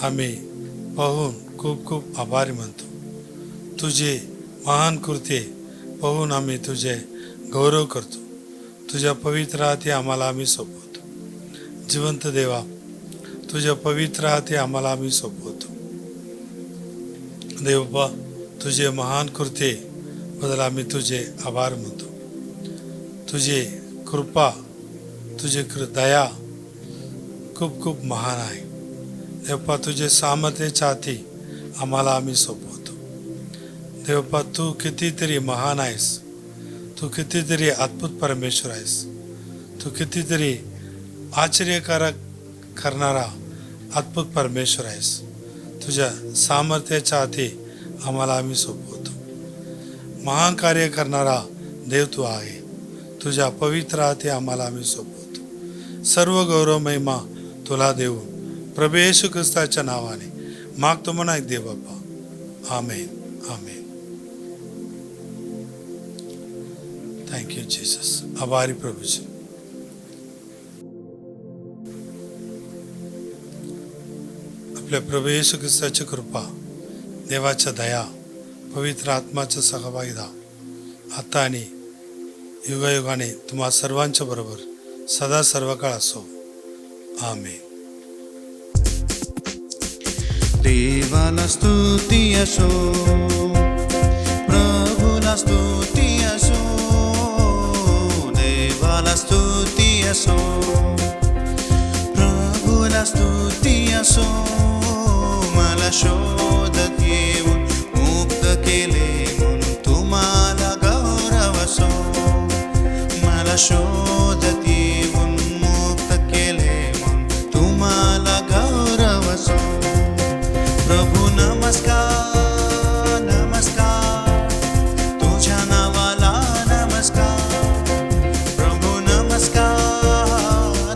[SPEAKER 1] आम्ही पाहून खूप खूप आभारी म्हणतो. तुझे महान कृत्ये पाहून आम्ही तुझे गौरव करतो. तुझ्या पवित्र हाती आम्हाला आम्ही सोपवतो. जिवंत देवा, तुझ्या पवित्र हाती आम्हाला आम्ही सोपवतो. देवबा, तुझे महान कृत्ये बद्दल आम्ही तुझे आभार मानतो. तुझे कृपा, तुझे दया खूप खूप महान आहे. देवपा, तुझे सामर्थ्याच्या हाती आम्हाला आम्ही सोपवतो. देवपा, तू कितीतरी महान आहेस, तू कितीतरी अद्भुत परमेश्वर आहेस, तू कितीतरी आश्चर्यकारक करणारा अद्भुत परमेश्वर आहेस. तुझ्या सामर्थ्याच्या हाती आम्हाला आम्ही सोपवतो. महान कार्य करणारा देव तू आहे. तुझ्या पवित्र हाती आम्हाला आम्ही सोपवतो. सर्व गौरव महिमा तुला देऊन प्रभू येशू ख्रिस्ताच्या नावाने मागतो म्हणा एक देव बाप्पा. आमेन, आमेन. Thank you Jesus. आभारी प्रभूजी. आपल्या प्रभू येशू ख्रिस्ताची कृपा, देवाच्या दया, पवित्र आत्माचा सहभागिता आता आणि युगायुगाने तुम्हा सर्वांच्या बरोबर सदा सर्व काळ असो. आमेन.
[SPEAKER 2] देवाला स्तुती असो, प्रभूला स्तुती असो, देवाला स्तुती असो, प्रभूला स्तुती असो. मला शोधत येऊन मुक्त केले म्हणून तुम्हाला गौरव असो. मला शोधत येऊन मुक्त केले म्हणून तुम्हाला गौरव असो. प्रभू नमस्कार नमस्कार, तुझ्या नावाला नमस्कार. प्रभू नमस्कार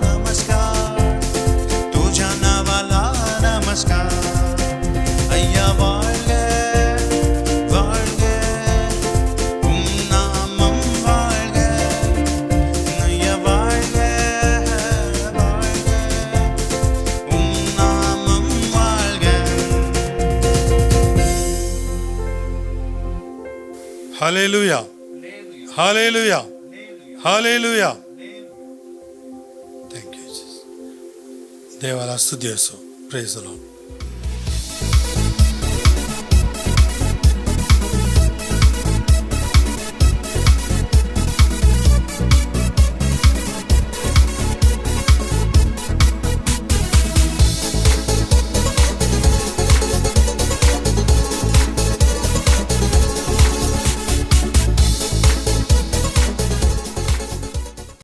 [SPEAKER 2] नमस्कार, तुझ्या नावाला नमस्कार. अय्या வாழ்க வாழ்க, உம் நாமம் வாழ்க. அய்யா வாழ்க வாழ்க, உம் நாமம் வாழ்க.
[SPEAKER 1] Hallelujah hallelujah hallelujah. थँक्यू. देवाला स्तुती असो. Praise the Lord.